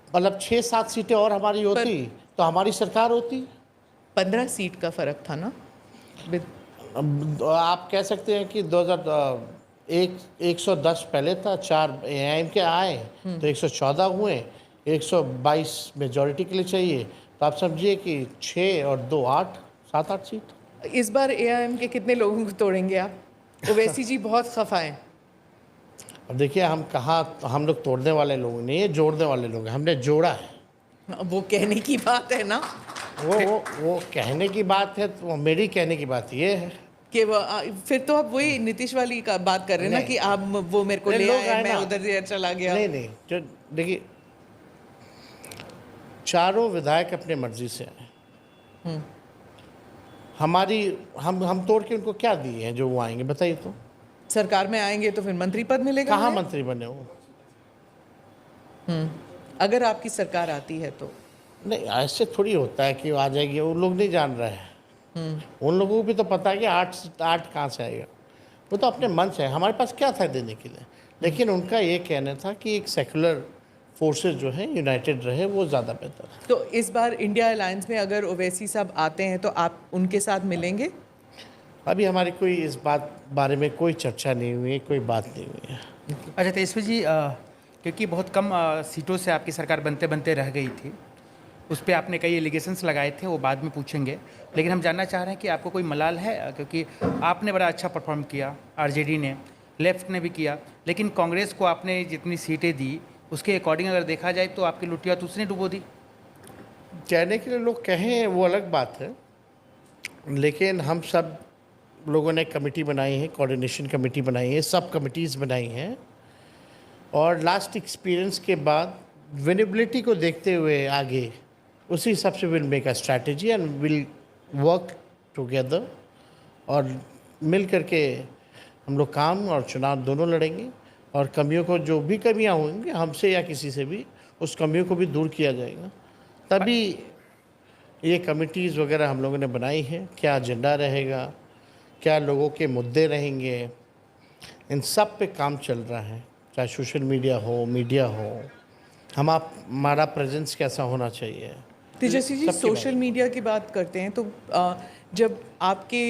मतलब 6-7 सीटें और हमारी होती तो हमारी सरकार होती। 15 सीट का फर्क था ना। आप कह सकते हैं कि 110 पहले था, 4 AIM के आए तो 114 हुए, 122 मेजॉरिटी के लिए चाहिए, तो आप समझिए कि 6 और 2 8, 7-8 सीट। इस बार AIM के कितने लोगों को तोड़ेंगे आप? ओवैसी जी बहुत खफा हैं। अब देखिए हम लोग तोड़ने वाले लोग नहीं है, जोड़ने वाले लोग हैं। हमने जोड़ा है। वो कहने की बात है ना। वो कहने की बात है, तो मेरी कहने की बात ये है कि फिर तो आप वही नीतीश वाली का बात कर रहे हैं ना कि आप वो मेरे को ले आए, मैं उधर से चला गया। नहीं, जो देखिए चारों विधायक अपने मर्जी से आए। हम तोड़ के उनको क्या दिए हैं जो वो आएंगे? बताइए तो। सरकार में आएंगे तो फिर मंत्री पद मिलेगा। कहाँ मंत्री बने वो? अगर आपकी सरकार आती है तो। नहीं, ऐसे थोड़ी होता है कि वो आ जाएगी। वो लोग नहीं जान रहे हैं। उन लोगों को भी तो पता है कि 8 कहाँ से आएगा। वो तो अपने मन से है, हमारे पास क्या था देने के लिए। लेकिन उनका ये कहना था कि एक सेकुलर फोर्सेस जो है यूनाइटेड रहे, वो ज़्यादा बेहतर है। तो इस बार इंडिया अलायंस में अगर ओवैसी साहब आते हैं तो आप उनके साथ मिलेंगे? अभी हमारी कोई इस बारे में कोई चर्चा नहीं हुई है, कोई बात नहीं हुई है। अच्छा तेजस्वी जी, क्योंकि बहुत कम सीटों से आपकी सरकार बनते बनते रह गई थी, उस पर आपने कई एलिगेशंस लगाए थे, वो बाद में पूछेंगे। लेकिन हम जानना चाह रहे हैं कि आपको कोई मलाल है, क्योंकि आपने बड़ा अच्छा परफॉर्म किया, RJD ने, लेफ्ट ने भी किया, लेकिन कांग्रेस को आपने जितनी सीटें दी उसके अकॉर्डिंग अगर देखा जाए तो आपकी लुटिया तो उसने डुबो दी। कहने के लिए लोग कहें वो अलग बात है, लेकिन हम सब लोगों ने कमेटी बनाई है, कोऑर्डिनेशन कमेटी बनाई है, सब कमिटीज़ बनाई हैं, और लास्ट एक्सपीरियंस के बाद विनेबिलिटी को देखते हुए आगे उसी हिसाब से will make a strategy and will work together, और मिल करके हम लोग काम और चुनाव दोनों लड़ेंगे, और कमियों को, जो भी कमियां होंगी हमसे या किसी से भी, उस कमियों को भी दूर किया जाएगा। तभी ये कमिटीज़ वगैरह हम लोगों ने बनाई है। क्या एजेंडा रहेगा, क्या लोगों के मुद्दे रहेंगे, इन सब पे काम चल रहा है। चाहे सोशल मीडिया हो, मीडिया हो, हमारा प्रेजेंस कैसा होना चाहिए। तेजस्वी जी, सोशल मीडिया की बात करते हैं तो जब आपके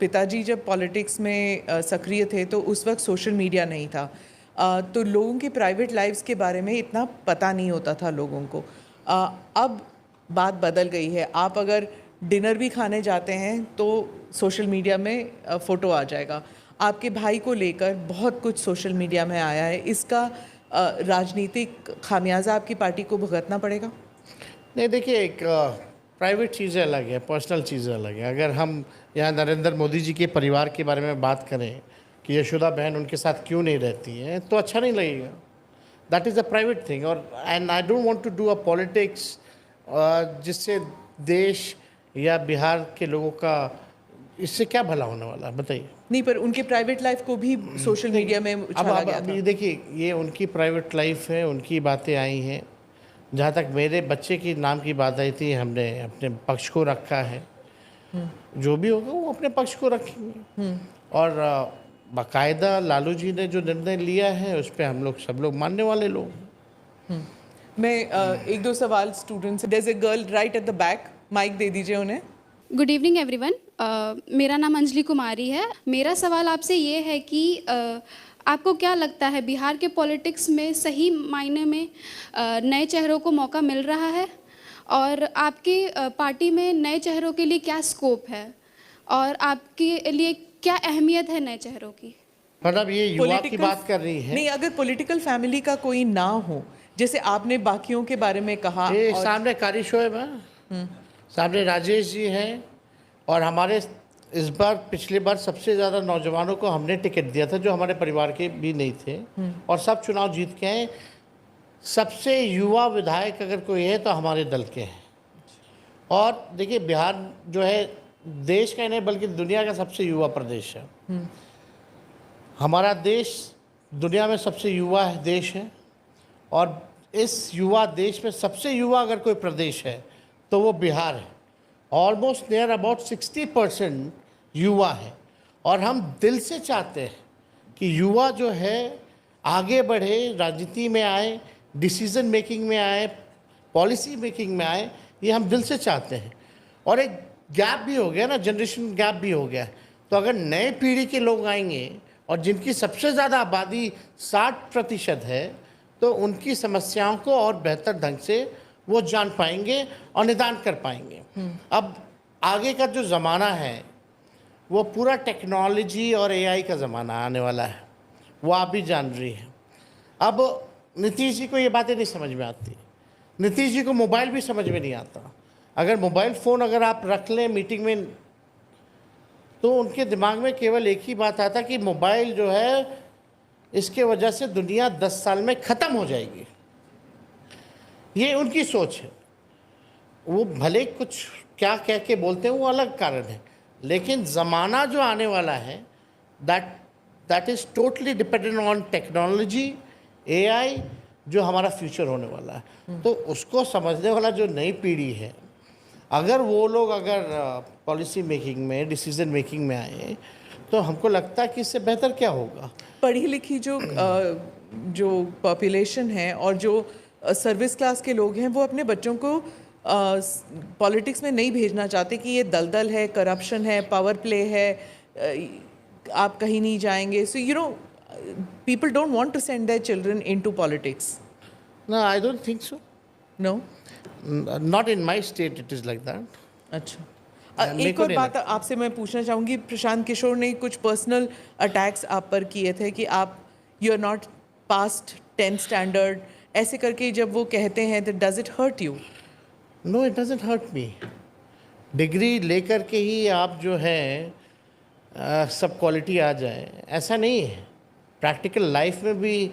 पिताजी जब पॉलिटिक्स में सक्रिय थे तो उस वक्त सोशल मीडिया नहीं था, तो लोगों की प्राइवेट लाइफ्स के बारे में इतना पता नहीं होता था लोगों को। अब बात बदल गई है। आप अगर डिनर भी खाने जाते हैं तो सोशल मीडिया में फ़ोटो आ जाएगा। आपके भाई को लेकर बहुत कुछ सोशल मीडिया में आया है। इसका राजनीतिक खामियाजा आपकी पार्टी को भुगतना पड़ेगा? नहीं, देखिए, एक प्राइवेट चीज़ें अलग है, पर्सनल चीज़ें अलग है। अगर हम यहाँ नरेंद्र मोदी जी के परिवार के बारे में बात करें कि यशोदा बहन उनके साथ क्यों नहीं रहती है, तो अच्छा नहीं लगेगा। That is a private thing. और and I don't want to do a politics जिससे देश या बिहार के लोगों का इससे क्या भला होने वाला है, बताइए। नहीं, पर उनके प्राइवेट लाइफ को भी सोशल मीडिया में उछाला गया था। ये देखिए, ये उनकी प्राइवेट लाइफ है, उनकी बातें आई हैं। जहाँ तक मेरे बच्चे की नाम की बात आई थी, हमने अपने पक्ष को रखा है। जो भी होगा वो अपने पक्ष को रखेंगे। और बाकायदा लालू जी ने जो निर्णय लिया है उस पर हम लोग सब लोग मानने वाले लोग हैं। मैं एक दो सवाल स्टूडेंट से, there is a girl right at the back, mic दे दीजिए उन्हें। Good evening everyone. मेरा नाम अंजलि कुमारी है। मेरा सवाल आपसे ये है कि आपको क्या लगता है बिहार के पॉलिटिक्स में सही मायने में नए चेहरों को मौका मिल रहा है, और आपकी पार्टी में नए चेहरों के लिए क्या स्कोप है, और आपके लिए क्या अहमियत है नए चेहरों की? मतलब ये युवा की Political- बात कर रही है। नहीं, अगर पॉलिटिकल फैमिली का कोई ना हो, जैसे आपने बाकियों के बारे में कहा, ये और सामने कारी शोएब है, सामने राजेश जी हैं, और हमारे इस बार पिछली बार सबसे ज़्यादा नौजवानों को हमने टिकट दिया था जो हमारे परिवार के भी नहीं थे, और सब चुनाव जीत के हैं। सबसे युवा विधायक अगर कोई है तो हमारे दल के हैं। और देखिए, बिहार जो है देश का ही नहीं बल्कि दुनिया का सबसे युवा प्रदेश है। हमारा देश दुनिया में सबसे युवा देश है, और इस युवा देश में सबसे युवा अगर कोई प्रदेश है तो वो बिहार है। ऑलमोस्ट नियर अबाउट 60% युवा है, और हम दिल से चाहते हैं कि युवा जो है आगे बढ़े, राजनीति में आए, डिसीजन मेकिंग में आए, पॉलिसी मेकिंग में आए, ये हम दिल से चाहते हैं। और एक गैप भी हो गया ना, जनरेशन गैप भी हो गया। तो अगर नए पीढ़ी के लोग आएंगे और जिनकी सबसे ज़्यादा आबादी 60% है, तो उनकी समस्याओं को और बेहतर ढंग से वो जान पाएंगे और निदान कर पाएंगे। अब आगे का जो ज़माना है वो पूरा टेक्नोलॉजी और एआई का ज़माना आने वाला है, वो आप भी जान रही हैं। अब नीतीश जी को ये बातें नहीं समझ में आती। नीतीश जी को मोबाइल भी समझ में नहीं आता। अगर मोबाइल फ़ोन अगर आप रख लें मीटिंग में, तो उनके दिमाग में केवल एक ही बात आता कि मोबाइल जो है इसके वजह से दुनिया 10 साल में ख़त्म हो जाएगी। ये उनकी सोच है। वो भले कुछ क्या कह के बोलते हैं वो अलग कारण है, लेकिन ज़माना जो आने वाला है that is totally dependent on technology, AI, जो हमारा फ्यूचर होने वाला है। तो उसको समझने वाला जो नई पीढ़ी है, अगर वो लोग अगर पॉलिसी मेकिंग में, डिसीजन मेकिंग में आए, तो हमको लगता है कि इससे बेहतर क्या होगा। पढ़ी लिखी जो पॉपुलेशन है और जो सर्विस क्लास के लोग हैं, वो अपने बच्चों को पॉलिटिक्स में नहीं भेजना चाहते कि ये दलदल है, करप्शन है, पावर प्ले है, आप कहीं नहीं जाएंगे। So you know, people don't want to send their children into politics. No, I don't think so. No? Not in my state it is like that. अच्छा। मेरे एक को और नहीं बात आपसे मैं पूछना चाहूँगी, प्रशांत किशोर ने कुछ पर्सनल अटैक्स आप पर किए थे कि आप you are not past 10th standard, ऐसे करके जब वो कहते हैं, that does it hurt you? No, it doesn't hurt me. Degree लेकर के ही आप जो है सब क्वालिटी आ जाए, ऐसा नहीं है। प्रैक्टिकल लाइफ में भी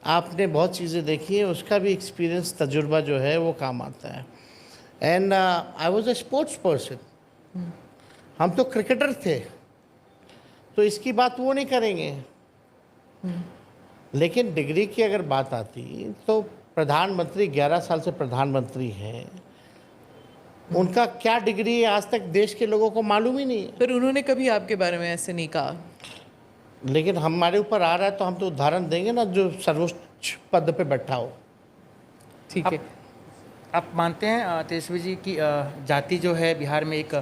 आपने बहुत चीज़ें देखी हैं, उसका भी एक्सपीरियंस, तजुर्बा जो है वो काम आता है। And I was a sports person. हम तो क्रिकेटर थे, तो इसकी बात वो नहीं करेंगे। लेकिन डिग्री की अगर बात आती तो प्रधानमंत्री 11 साल से प्रधानमंत्री हैं, उनका क्या डिग्री है आज तक देश के लोगों को मालूम ही नहीं है। पर उन्होंने कभी आपके बारे में ऐसे नहीं कहा। लेकिन हमारे ऊपर आ रहा है तो हम तो उदाहरण देंगे ना, जो सर्वोच्च पद पे बैठा हो। ठीक है। आप मानते हैं तेजस्वी जी की जाति जो है बिहार में एक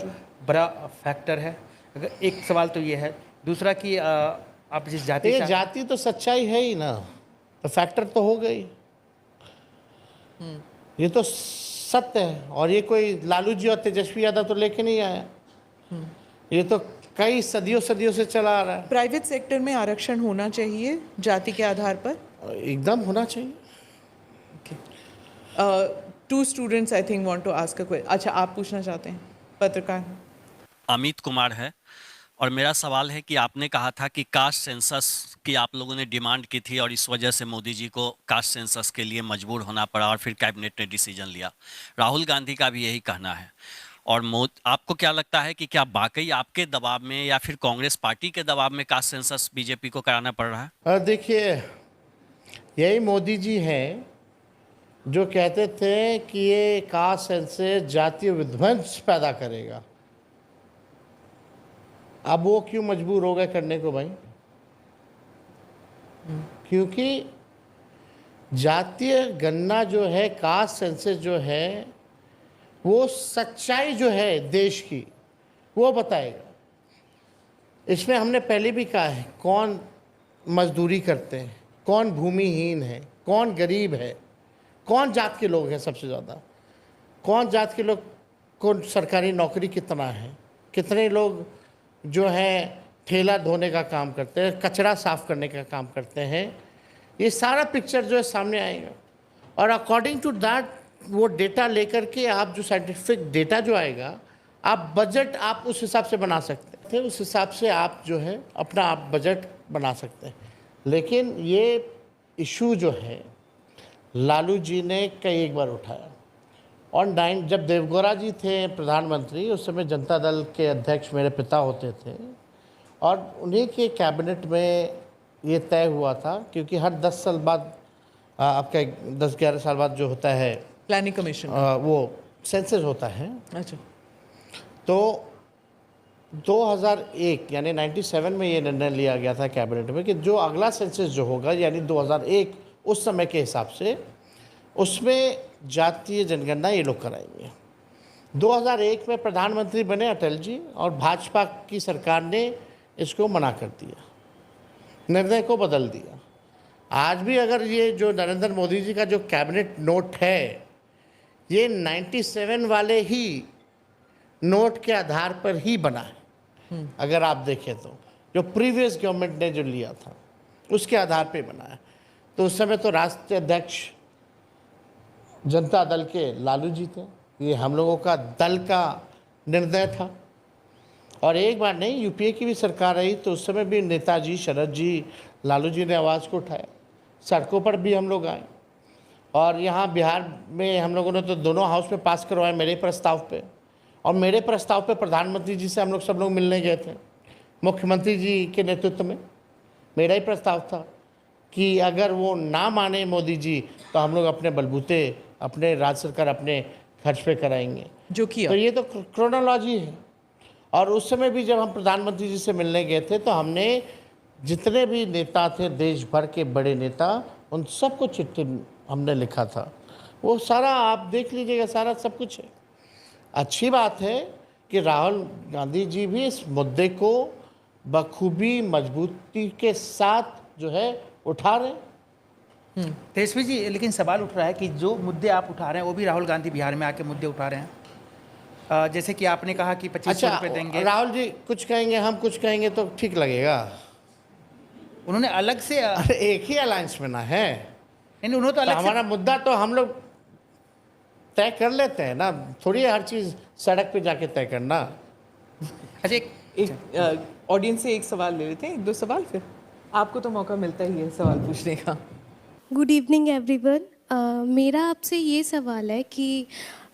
बड़ा फैक्टर है? अगर एक सवाल तो ये है, दूसरा कि आप जिस जाति ये से जाति तो सच्चाई है ही ना, तो फैक्टर तो हो गई। ये तो सत्य है, और ये कोई लालू जी और तेजस्वी यादव तो लेके नहीं आया, ये तो कई सदियों से चला आ रहा है। प्राइवेट सेक्टर में आरक्षण होना चाहिए जाति के आधार पर? एकदम होना चाहिए। Two students I think want to ask a question. अच्छा, आप पूछना चाहते हैं? पत्रकार अमित कुमार है, और मेरा सवाल है कि आपने कहा था कि कास्ट सेंसस की आप लोगों ने डिमांड की थी और इस वजह से मोदी जी को कास्ट सेंसस के लिए मजबूर होना पड़ा और फिर कैबिनेट ने डिसीजन लिया। राहुल गांधी का भी यही कहना है। और आपको क्या लगता है कि क्या वाकई आपके दबाव में या फिर कांग्रेस पार्टी के दबाव में कास्ट सेंसस बीजेपी को कराना पड़ रहा है? देखिए, यही मोदी जी हैं जो कहते थे कि ये कास्ट सेंसस जातीय विध्वंस पैदा करेगा। अब वो क्यों मजबूर हो गए करने को भाई? क्योंकि जातीय गणना जो है, कास्ट सेंसस जो है, वो सच्चाई जो है देश की वो बताएगा। इसमें हमने पहले भी कहा है कौन मजदूरी करते हैं, कौन भूमिहीन है, कौन गरीब है, कौन जात के लोग हैं सबसे ज़्यादा, कौन जात के लोग को सरकारी नौकरी कितना है, कितने लोग जो है ठेला धोने का काम करते हैं, कचरा साफ करने का काम करते हैं। ये सारा पिक्चर जो है सामने आएगा और अकॉर्डिंग टू दैट वो डेटा लेकर के आप जो साइंटिफिक डेटा जो आएगा, आप बजट आप उस हिसाब से बना सकते हैं, उस हिसाब से आप जो है अपना आप बजट बना सकते हैं। लेकिन ये इशू जो है लालू जी ने कई एक बार उठाया और जब देवगौड़ा जी थे प्रधानमंत्री, उस समय जनता दल के अध्यक्ष मेरे पिता होते थे और उन्हीं के कैबिनेट में ये तय हुआ था, क्योंकि हर 10 साल बाद आपका 10-11 साल बाद जो होता है प्लानिंग कमीशन वो सेंसस होता है। अच्छा, तो 2001 यानी 97 में ये निर्णय लिया गया था कैबिनेट में कि जो अगला सेंसस जो होगा यानी 2001 उस समय के हिसाब से, उसमें जातीय जनगणना ये लोग कराएंगे। 2001 में प्रधानमंत्री बने अटल जी और भाजपा की सरकार ने इसको मना कर दिया, निर्णय को बदल दिया। आज भी अगर ये जो नरेंद्र मोदी जी का जो कैबिनेट नोट है, ये 97 वाले ही नोट के आधार पर ही बना है। अगर आप देखें तो जो प्रीवियस गवर्नमेंट ने जो लिया था उसके आधार पे बना है। तो उस समय तो राष्ट्रीय अध्यक्ष जनता दल के लालू जी थे, ये हम लोगों का दल का निर्णय था। और एक बार नहीं, यूपीए की भी सरकार रही तो उस समय भी नेताजी शरद जी, लालू जी ने आवाज़ को उठाया, सड़कों पर भी हम लोग आए। और यहाँ बिहार में हम लोगों ने तो दोनों हाउस में पास करवाए मेरे प्रस्ताव पे, और मेरे प्रस्ताव पे प्रधानमंत्री जी से हम लोग सब लोग मिलने गए थे। मुख्यमंत्री जी के नेतृत्व में मेरा ही प्रस्ताव था कि अगर वो ना माने मोदी जी तो हम लोग अपने बलबूते, अपने राज्य सरकार अपने खर्च पे कराएंगे, जो किया। तो ये तो क्रोनोलॉजी है। और उस समय भी जब हम प्रधानमंत्री जी से मिलने गए थे तो हमने जितने भी नेता थे देश भर के बड़े नेता, उन सबको चिट्ठी हमने लिखा था। वो सारा आप देख लीजिएगा, सारा सब कुछ है। अच्छी बात है कि राहुल गांधी जी भी इस मुद्दे को बखूबी मजबूती के साथ जो है उठा रहे हैं। तेजस्वी जी, लेकिन सवाल उठ रहा है कि जो मुद्दे आप उठा रहे हैं वो भी राहुल गांधी बिहार में आके मुद्दे उठा रहे हैं। जैसे कि आपने कहा कि 2500 रुपये देंगे। राहुल जी कुछ कहेंगे, हम कुछ कहेंगे तो ठीक लगेगा। उन्होंने अलग से अरे एक ही अलायंस में ना है, नहीं, उन्होंने तो अलग से हमारा मुद्दा तो हम लोग तय कर लेते हैं ना, थोड़ी हर चीज़ सड़क पे जाके तय करना। अच्छा, एक ऑडियंस से एक सवाल ले लेते हैं, 1-2 सवाल, फिर आपको तो मौका मिलता ही है सवाल पूछने का। Good evening everyone. मेरा आपसे ये सवाल है कि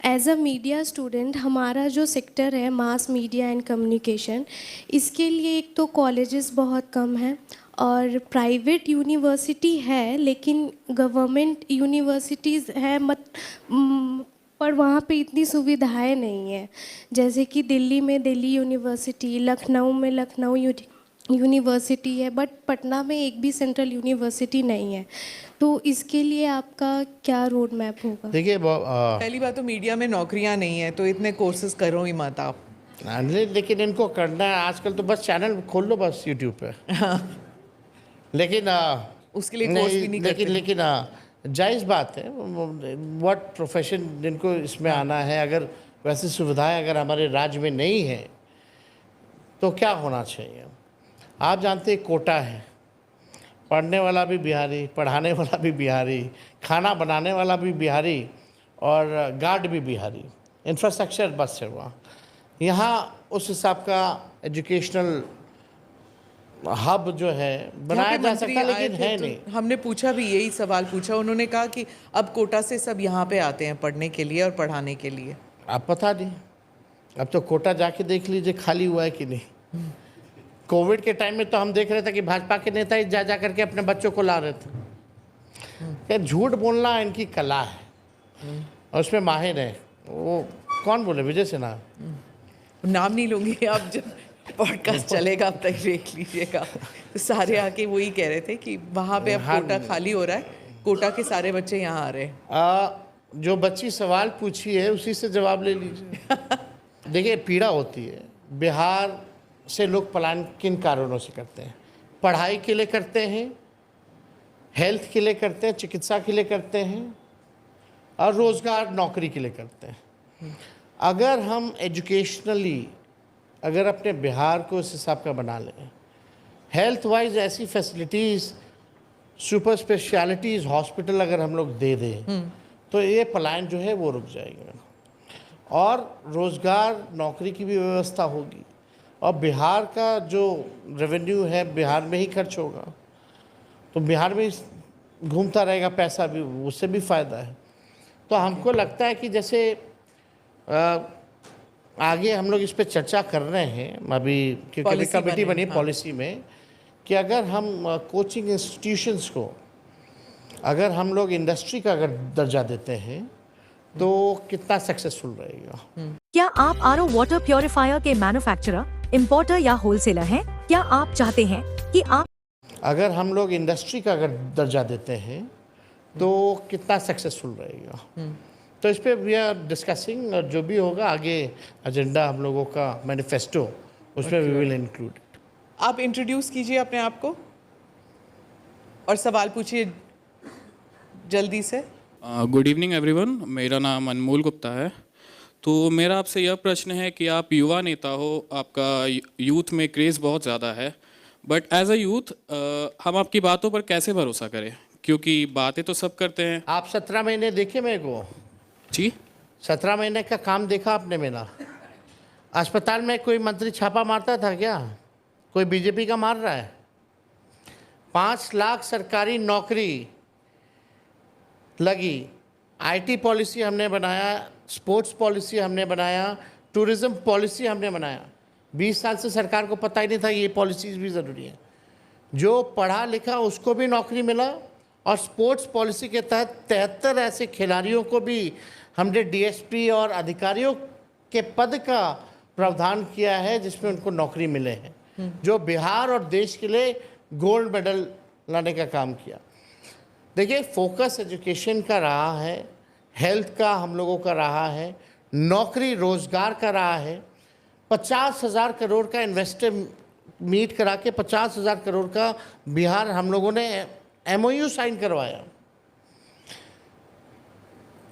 एज अ मीडिया स्टूडेंट हमारा जो सेक्टर है मास मीडिया एंड कम्युनिकेशन, इसके लिए एक तो कॉलेजेस बहुत कम हैं और प्राइवेट यूनिवर्सिटी है, लेकिन गवर्नमेंट यूनिवर्सिटीज़ है पर वहाँ पे इतनी सुविधाएं नहीं है। जैसे कि दिल्ली में दिल्ली यूनिवर्सिटी, लखनऊ में लखनऊ यूनिवर्सिटी है, बट पटना में एक भी सेंट्रल यूनिवर्सिटी नहीं है। तो इसके लिए आपका क्या रोड मैप होगा? देखिए पहली बात तो मीडिया में नौकरियां नहीं है, तो इतने कोर्सेज करो ही मत आप। लेकिन इनको करना है आजकल तो बस चैनल खोल लो बस यूट्यूब पे। लेकिन उसके लिए कोर्स भी नहीं करते। लेकिन जायज़ बात है, व्हाट प्रोफेशन जिनको इसमें आना है, अगर वैसी सुविधाएं अगर हमारे राज्य में नहीं है तो क्या होना चाहिए? आप जानते हैं कोटा है, पढ़ने वाला भी बिहारी, पढ़ाने वाला भी बिहारी, खाना बनाने वाला भी बिहारी और गार्ड भी बिहारी, इंफ्रास्ट्रक्चर बस है वहाँ। यहाँ उस हिसाब का एजुकेशनल हब जो है बनाया यहाँ पे जा मंत्री सकता है, आए लेकिन थे है तो नहीं। हमने पूछा भी, यही सवाल पूछा, उन्होंने कहा कि अब कोटा से सब यहाँ पे आते हैं पढ़ने के लिए और पढ़ाने के लिए। अब पता नहीं, अब तो कोटा जाके देख लीजिए खाली हुआ है कि नहीं। कोविड के टाइम में तो हम देख रहे थे कि भाजपा के नेता ही जा जा करके अपने बच्चों को ला रहे थे। क्या झूठ बोलना इनकी कला है और उसमें माहिर है। वो कौन बोले, विजय सिन्हा। नाम नहीं लूंगी, आप जब पॉडकास्ट चलेगा अब तक देख लीजिएगा, तो सारे आके वही कह रहे थे कि वहाँ पे अब कोटा खाली हो रहा है, कोटा के सारे बच्चे यहाँ आ रहे हैं। जो बच्ची सवाल पूछी है उसी से जवाब ले लीजिए। देखिए, पीड़ा होती है। बिहार से लोग पलायन किन कारणों से करते हैं? पढ़ाई के लिए करते हैं, हेल्थ के लिए करते हैं, चिकित्सा के लिए करते हैं और रोज़गार नौकरी के लिए करते हैं। अगर हम एजुकेशनली अगर अपने बिहार को इस हिसाब का बना लें, हेल्थ वाइज ऐसी फैसिलिटीज़, सुपर स्पेशलिटीज़ हॉस्पिटल अगर हम लोग दे दें तो ये पलायन जो है वो रुक जाएगा और रोज़गार नौकरी की भी व्यवस्था होगी और बिहार का जो रेवेन्यू है बिहार में ही खर्च होगा, तो बिहार में घूमता रहेगा पैसा भी, उससे भी फ़ायदा है। तो हमको लगता है कि जैसे आगे हम लोग इस पे चर्चा कर रहे हैं अभी, क्योंकि अभी Policy कमेटी बने, बनी हाँ। पॉलिसी में, कि अगर हम कोचिंग इंस्टीट्यूशंस को अगर हम लोग इंडस्ट्री का अगर दर्जा देते हैं तो कितना सक्सेसफुल रहेगा। क्या आप आरओ वाटर प्योरिफायर के मैन्युफैक्चरर, इंपोर्टर या होलसेलर हैं? क्या आप चाहते हैं कि आप अगर हम लोग इंडस्ट्री का अगर दर्जा देते हैं तो कितना सक्सेसफुल रहेगा। तो इस पे वी आर डिस्कसिंग, और जो भी होगा आगे एजेंडा हम लोगों का मैनिफेस्टो, उसमें वी विल इंक्लूड। आप इंट्रोड्यूस कीजिए अपने आप को और सवाल पूछिए जल्दी से। गुड इवनिंग एवरीवन, मेरा नाम अनमोल गुप्ता है। तो मेरा आपसे यह प्रश्न है कि आप युवा नेता हो, आपका यूथ में क्रेज़ बहुत ज़्यादा है, बट एज अ यूथ हम आपकी बातों पर कैसे भरोसा करें? क्योंकि बातें तो सब करते हैं। आप 17 महीने देखे मेरे को? जी, 17 महीने का काम देखा आपने मेरा? अस्पताल में कोई मंत्री छापा मारता था क्या? कोई बीजेपी का मार रहा है? 5 लाख सरकारी नौकरी लगी, आईटी पॉलिसी हमने बनाया, स्पोर्ट्स पॉलिसी हमने बनाया, टूरिज्म पॉलिसी हमने बनाया। 20 साल से सरकार को पता ही नहीं था ये पॉलिसीज़ भी ज़रूरी है। जो पढ़ा लिखा उसको भी नौकरी मिला और स्पोर्ट्स पॉलिसी के तहत 73 ऐसे खिलाड़ियों को भी हमने डीएसपी और अधिकारियों के पद का प्रावधान किया है जिसमें उनको नौकरी मिले हैं, जो बिहार और देश के लिए गोल्ड मेडल लाने का काम किया। देखिए, फोकस एजुकेशन का रहा है, हेल्थ का हम लोगों का रहा है, नौकरी रोज़गार का रहा है। 50,000 करोड़ का इन्वेस्टर मीट करा के 50,000 करोड़ का बिहार हम लोगों ने एमओयू साइन करवाया।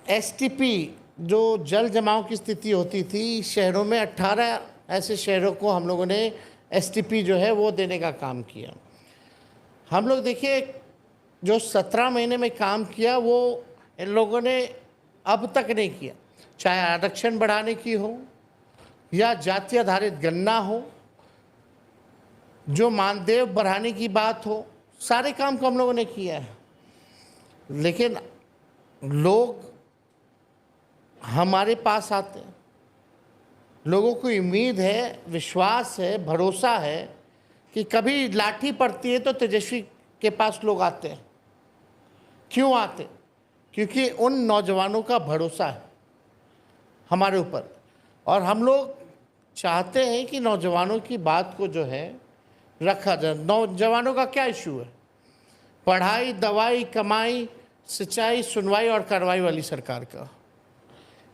एसटीपी जो जल जमाव की स्थिति होती थी शहरों में, 18 ऐसे शहरों को हम लोगों ने एसटीपी जो है वो देने का काम किया। हम लोग देखिए जो 17 महीने में काम किया वो इन लोगों ने अब तक नहीं किया, चाहे आरक्षण बढ़ाने की हो या जाति आधारित गणना हो, जो मानदेय बढ़ाने की बात हो, सारे काम को हम लोगों ने किया है। लेकिन लोग हमारे पास आते हैं, लोगों को उम्मीद है, विश्वास है, भरोसा है कि कभी लाठी पड़ती है तो तेजस्वी के पास लोग आते हैं। क्यों आते? क्योंकि उन नौजवानों का भरोसा है हमारे ऊपर और हम लोग चाहते हैं कि नौजवानों की बात को जो है रखा जाए। नौजवानों का क्या इशू है? पढ़ाई, दवाई, कमाई, सिंचाई, सुनवाई और कार्रवाई वाली सरकार का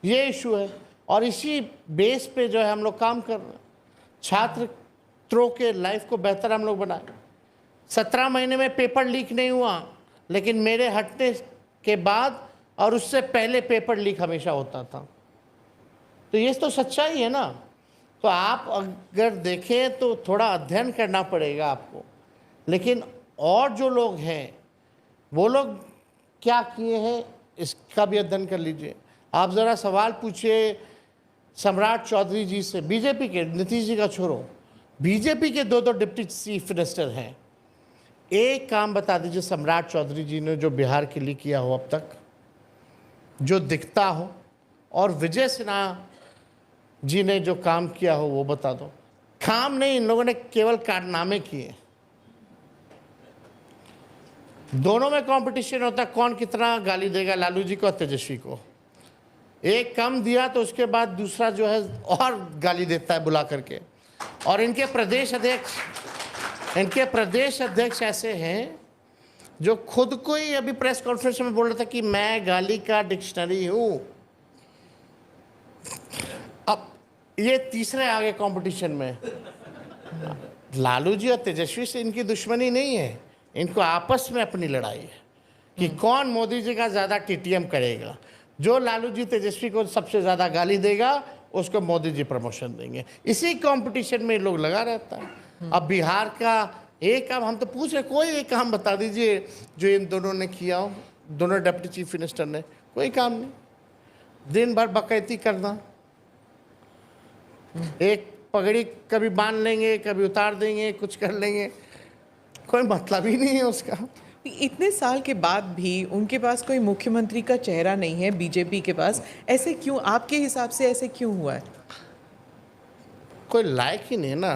ये इशू है और इसी बेस पे जो है हम लोग काम कर रहे हैं। छात्रों के लाइफ को बेहतर हम लोग बनाए। 17 महीने में पेपर लीक नहीं हुआ, लेकिन मेरे हटने के बाद और उससे पहले पेपर लीक हमेशा होता था। तो ये तो सच्चाई है ना। तो आप अगर देखें तो थोड़ा अध्ययन करना पड़ेगा आपको, लेकिन और जो लोग हैं वो लोग क्या किए हैं इसका भी अध्ययन कर लीजिए। आप ज़रा सवाल पूछिए सम्राट चौधरी जी से, बीजेपी के, नीतीश जी का छोड़ो, बीजेपी के दो डिप्टी चीफ मिनिस्टर हैं, एक काम बता दीजिए सम्राट चौधरी जी ने जो बिहार के लिए किया हो अब तक, जो दिखता हो, और विजय सिन्हा जी ने जो काम किया हो वो बता दो। काम नहीं, इन लोगों ने केवल कारनामे किए। दोनों में कंपटीशन होता है कौन कितना गाली देगा, लालू जी को और तेजस्वी को। एक कम दिया तो उसके बाद दूसरा जो है और गाली देता है बुला करके। और इनके प्रदेश अध्यक्ष ऐसे हैं जो खुद को ही अभी प्रेस कॉन्फ्रेंस में बोल रहा था कि मैं गाली का डिक्शनरी हूं। अब ये तीसरे आ गए कंपटीशन में। लालू जी और तेजस्वी से इनकी दुश्मनी नहीं है, इनको आपस में अपनी लड़ाई है कि कौन मोदी जी का ज़्यादा टीटीएम करेगा। जो लालू जी तेजस्वी को सबसे ज़्यादा गाली देगा उसको मोदी जी प्रमोशन देंगे। इसी कंपटीशन में लोग लगा रहता है। अब बिहार का एक काम हम तो पूछ रहे, कोई एक काम बता दीजिए जो इन दोनों ने किया हो, दोनों डिप्टी चीफ मिनिस्टर ने। कोई काम नहीं, दिन भर बकैती करना, एक पगड़ी कभी बांध लेंगे कभी उतार देंगे, कुछ कर लेंगे, कोई मतलब ही नहीं है उसका। इतने साल के बाद भी उनके पास कोई मुख्यमंत्री का चेहरा नहीं है बीजेपी के पास, ऐसे क्यों? आपके हिसाब से ऐसे क्यों हुआ है? कोई लायक ही नहीं ना।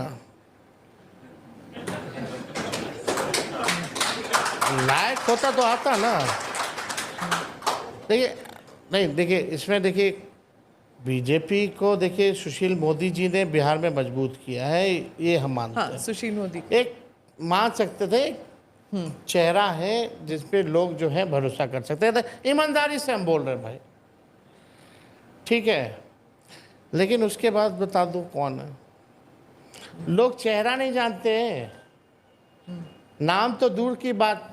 लायक होता तो आता ना। देखिए नहीं, देखिए इसमें देखिए बीजेपी को देखिए सुशील मोदी जी ने बिहार में मजबूत किया है, ये हम मानते हैं। सुशील मोदी एक मान सकते थे चेहरा है जिसपे लोग जो है भरोसा कर सकते थे। ईमानदारी से हम बोल रहे हैं भाई, ठीक है। लेकिन उसके बाद बता दो कौन है। लोग चेहरा नहीं जानते हैं, नाम तो दूर की बात,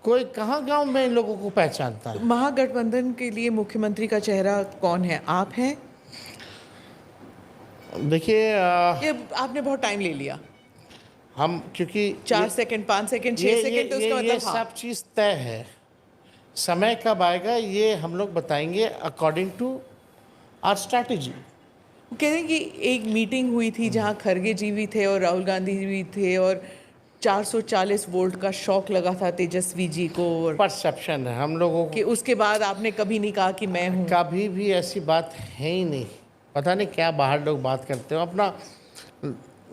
कोई कहाँ गांव में इन लोगों को पहचानता है। महागठबंधन के लिए मुख्यमंत्री का चेहरा कौन है? आप हैं? देखिए ये आपने बहुत टाइम ले लिया, हम क्योंकि 4 सेकंड 5 सेकंड 6 सेकंड, तो उसका ये मतलब सब चीज़ तय है। समय कब आएगा ये हम लोग बताएंगे अकॉर्डिंग टू आवर स्ट्रैटेजी। कह रहे हैं कि एक मीटिंग हुई थी जहां खरगे जी भी थे और राहुल गांधी जी भी थे और 440 वोल्ट का शॉक लगा था तेजस्वी जी को, और परसेप्शन है हम लोगों को कि उसके बाद आपने कभी नहीं कहा कि मैं हूँ। कभी भी ऐसी बात है ही नहीं। पता नहीं क्या बाहर लोग बात करते हो अपना।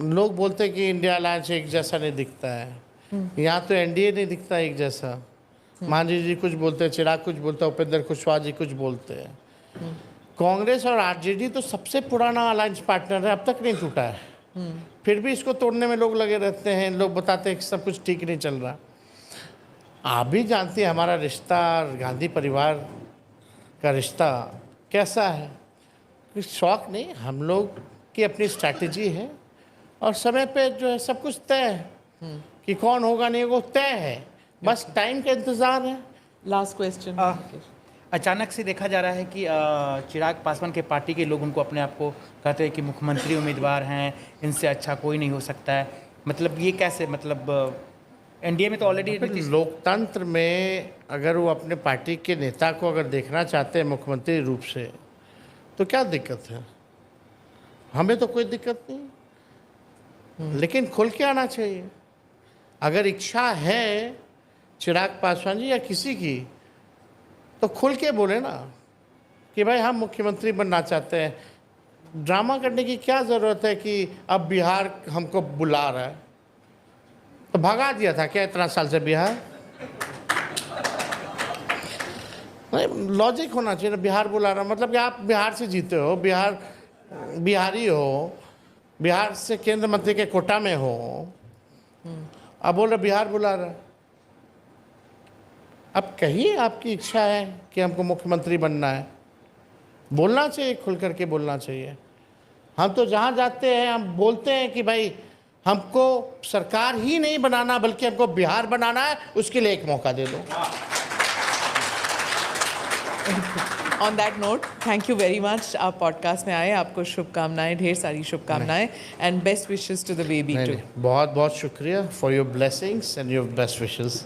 लोग बोलते हैं कि इंडिया अलायंस एक जैसा नहीं दिखता है। यहाँ तो एनडीए नहीं दिखता एक जैसा। मांझी जी कुछ बोलते हैं, चिराग कुछ बोलते हैं, उपेंद्र कुशवाहा जी कुछ बोलते हैं। कांग्रेस और आरजेडी तो सबसे पुराना अलायंस पार्टनर है, अब तक नहीं टूटा है। फिर भी इसको तोड़ने में लोग लगे रहते हैं। लोग बताते हैं कि सब कुछ ठीक नहीं चल रहा। आप भी जानते हैं हमारा रिश्ता, गांधी परिवार का रिश्ता कैसा है। कोई शौक नहीं, हम लोग की अपनी स्ट्रैटेजी है और समय पे जो है सब कुछ तय है कि कौन होगा नहीं वो तय है, बस टाइम का इंतज़ार है। Last question. अचानक से देखा जा रहा है कि चिराग पासवान के पार्टी के लोग उनको अपने आप को कहते हैं कि मुख्यमंत्री उम्मीदवार हैं, इनसे अच्छा कोई नहीं हो सकता है। मतलब ये कैसे, मतलब एनडीए में तो ऑलरेडी लोकतंत्र में अगर वो अपने पार्टी के नेता को अगर देखना चाहते हैं मुख्यमंत्री रूप से तो क्या दिक्कत है? हमें तो कोई दिक्कत नहीं, लेकिन खुल के आना चाहिए। अगर इच्छा है चिराग पासवान जी या किसी की तो खुल के बोले ना कि भाई हम मुख्यमंत्री बनना चाहते हैं। ड्रामा करने की क्या ज़रूरत है कि अब बिहार हमको बुला रहा है? तो भगा दिया था क्या इतना साल से बिहार? लॉजिक होना चाहिए ना। बिहार बुला रहा मतलब कि आप बिहार से जीते हो, बिहारी हो, बिहार से केंद्र मंत्री के कोटा में हो, अब बोल रहे बिहार बुला रहा है। अब कहिए आपकी इच्छा है कि हमको मुख्यमंत्री बनना है, बोलना चाहिए, खुल करके बोलना चाहिए। हम तो जहाँ जाते हैं हम बोलते हैं कि भाई हमको सरकार ही नहीं बनाना बल्कि हमको बिहार बनाना है, उसके लिए एक मौका दे दो। On that note, thank you very much, आप पॉडकास्ट में आए। आपको शुभकामनाएं, ढेर सारी शुभकामनाएं and best wishes to the baby too. बहुत बहुत शुक्रिया for your blessings and your best wishes.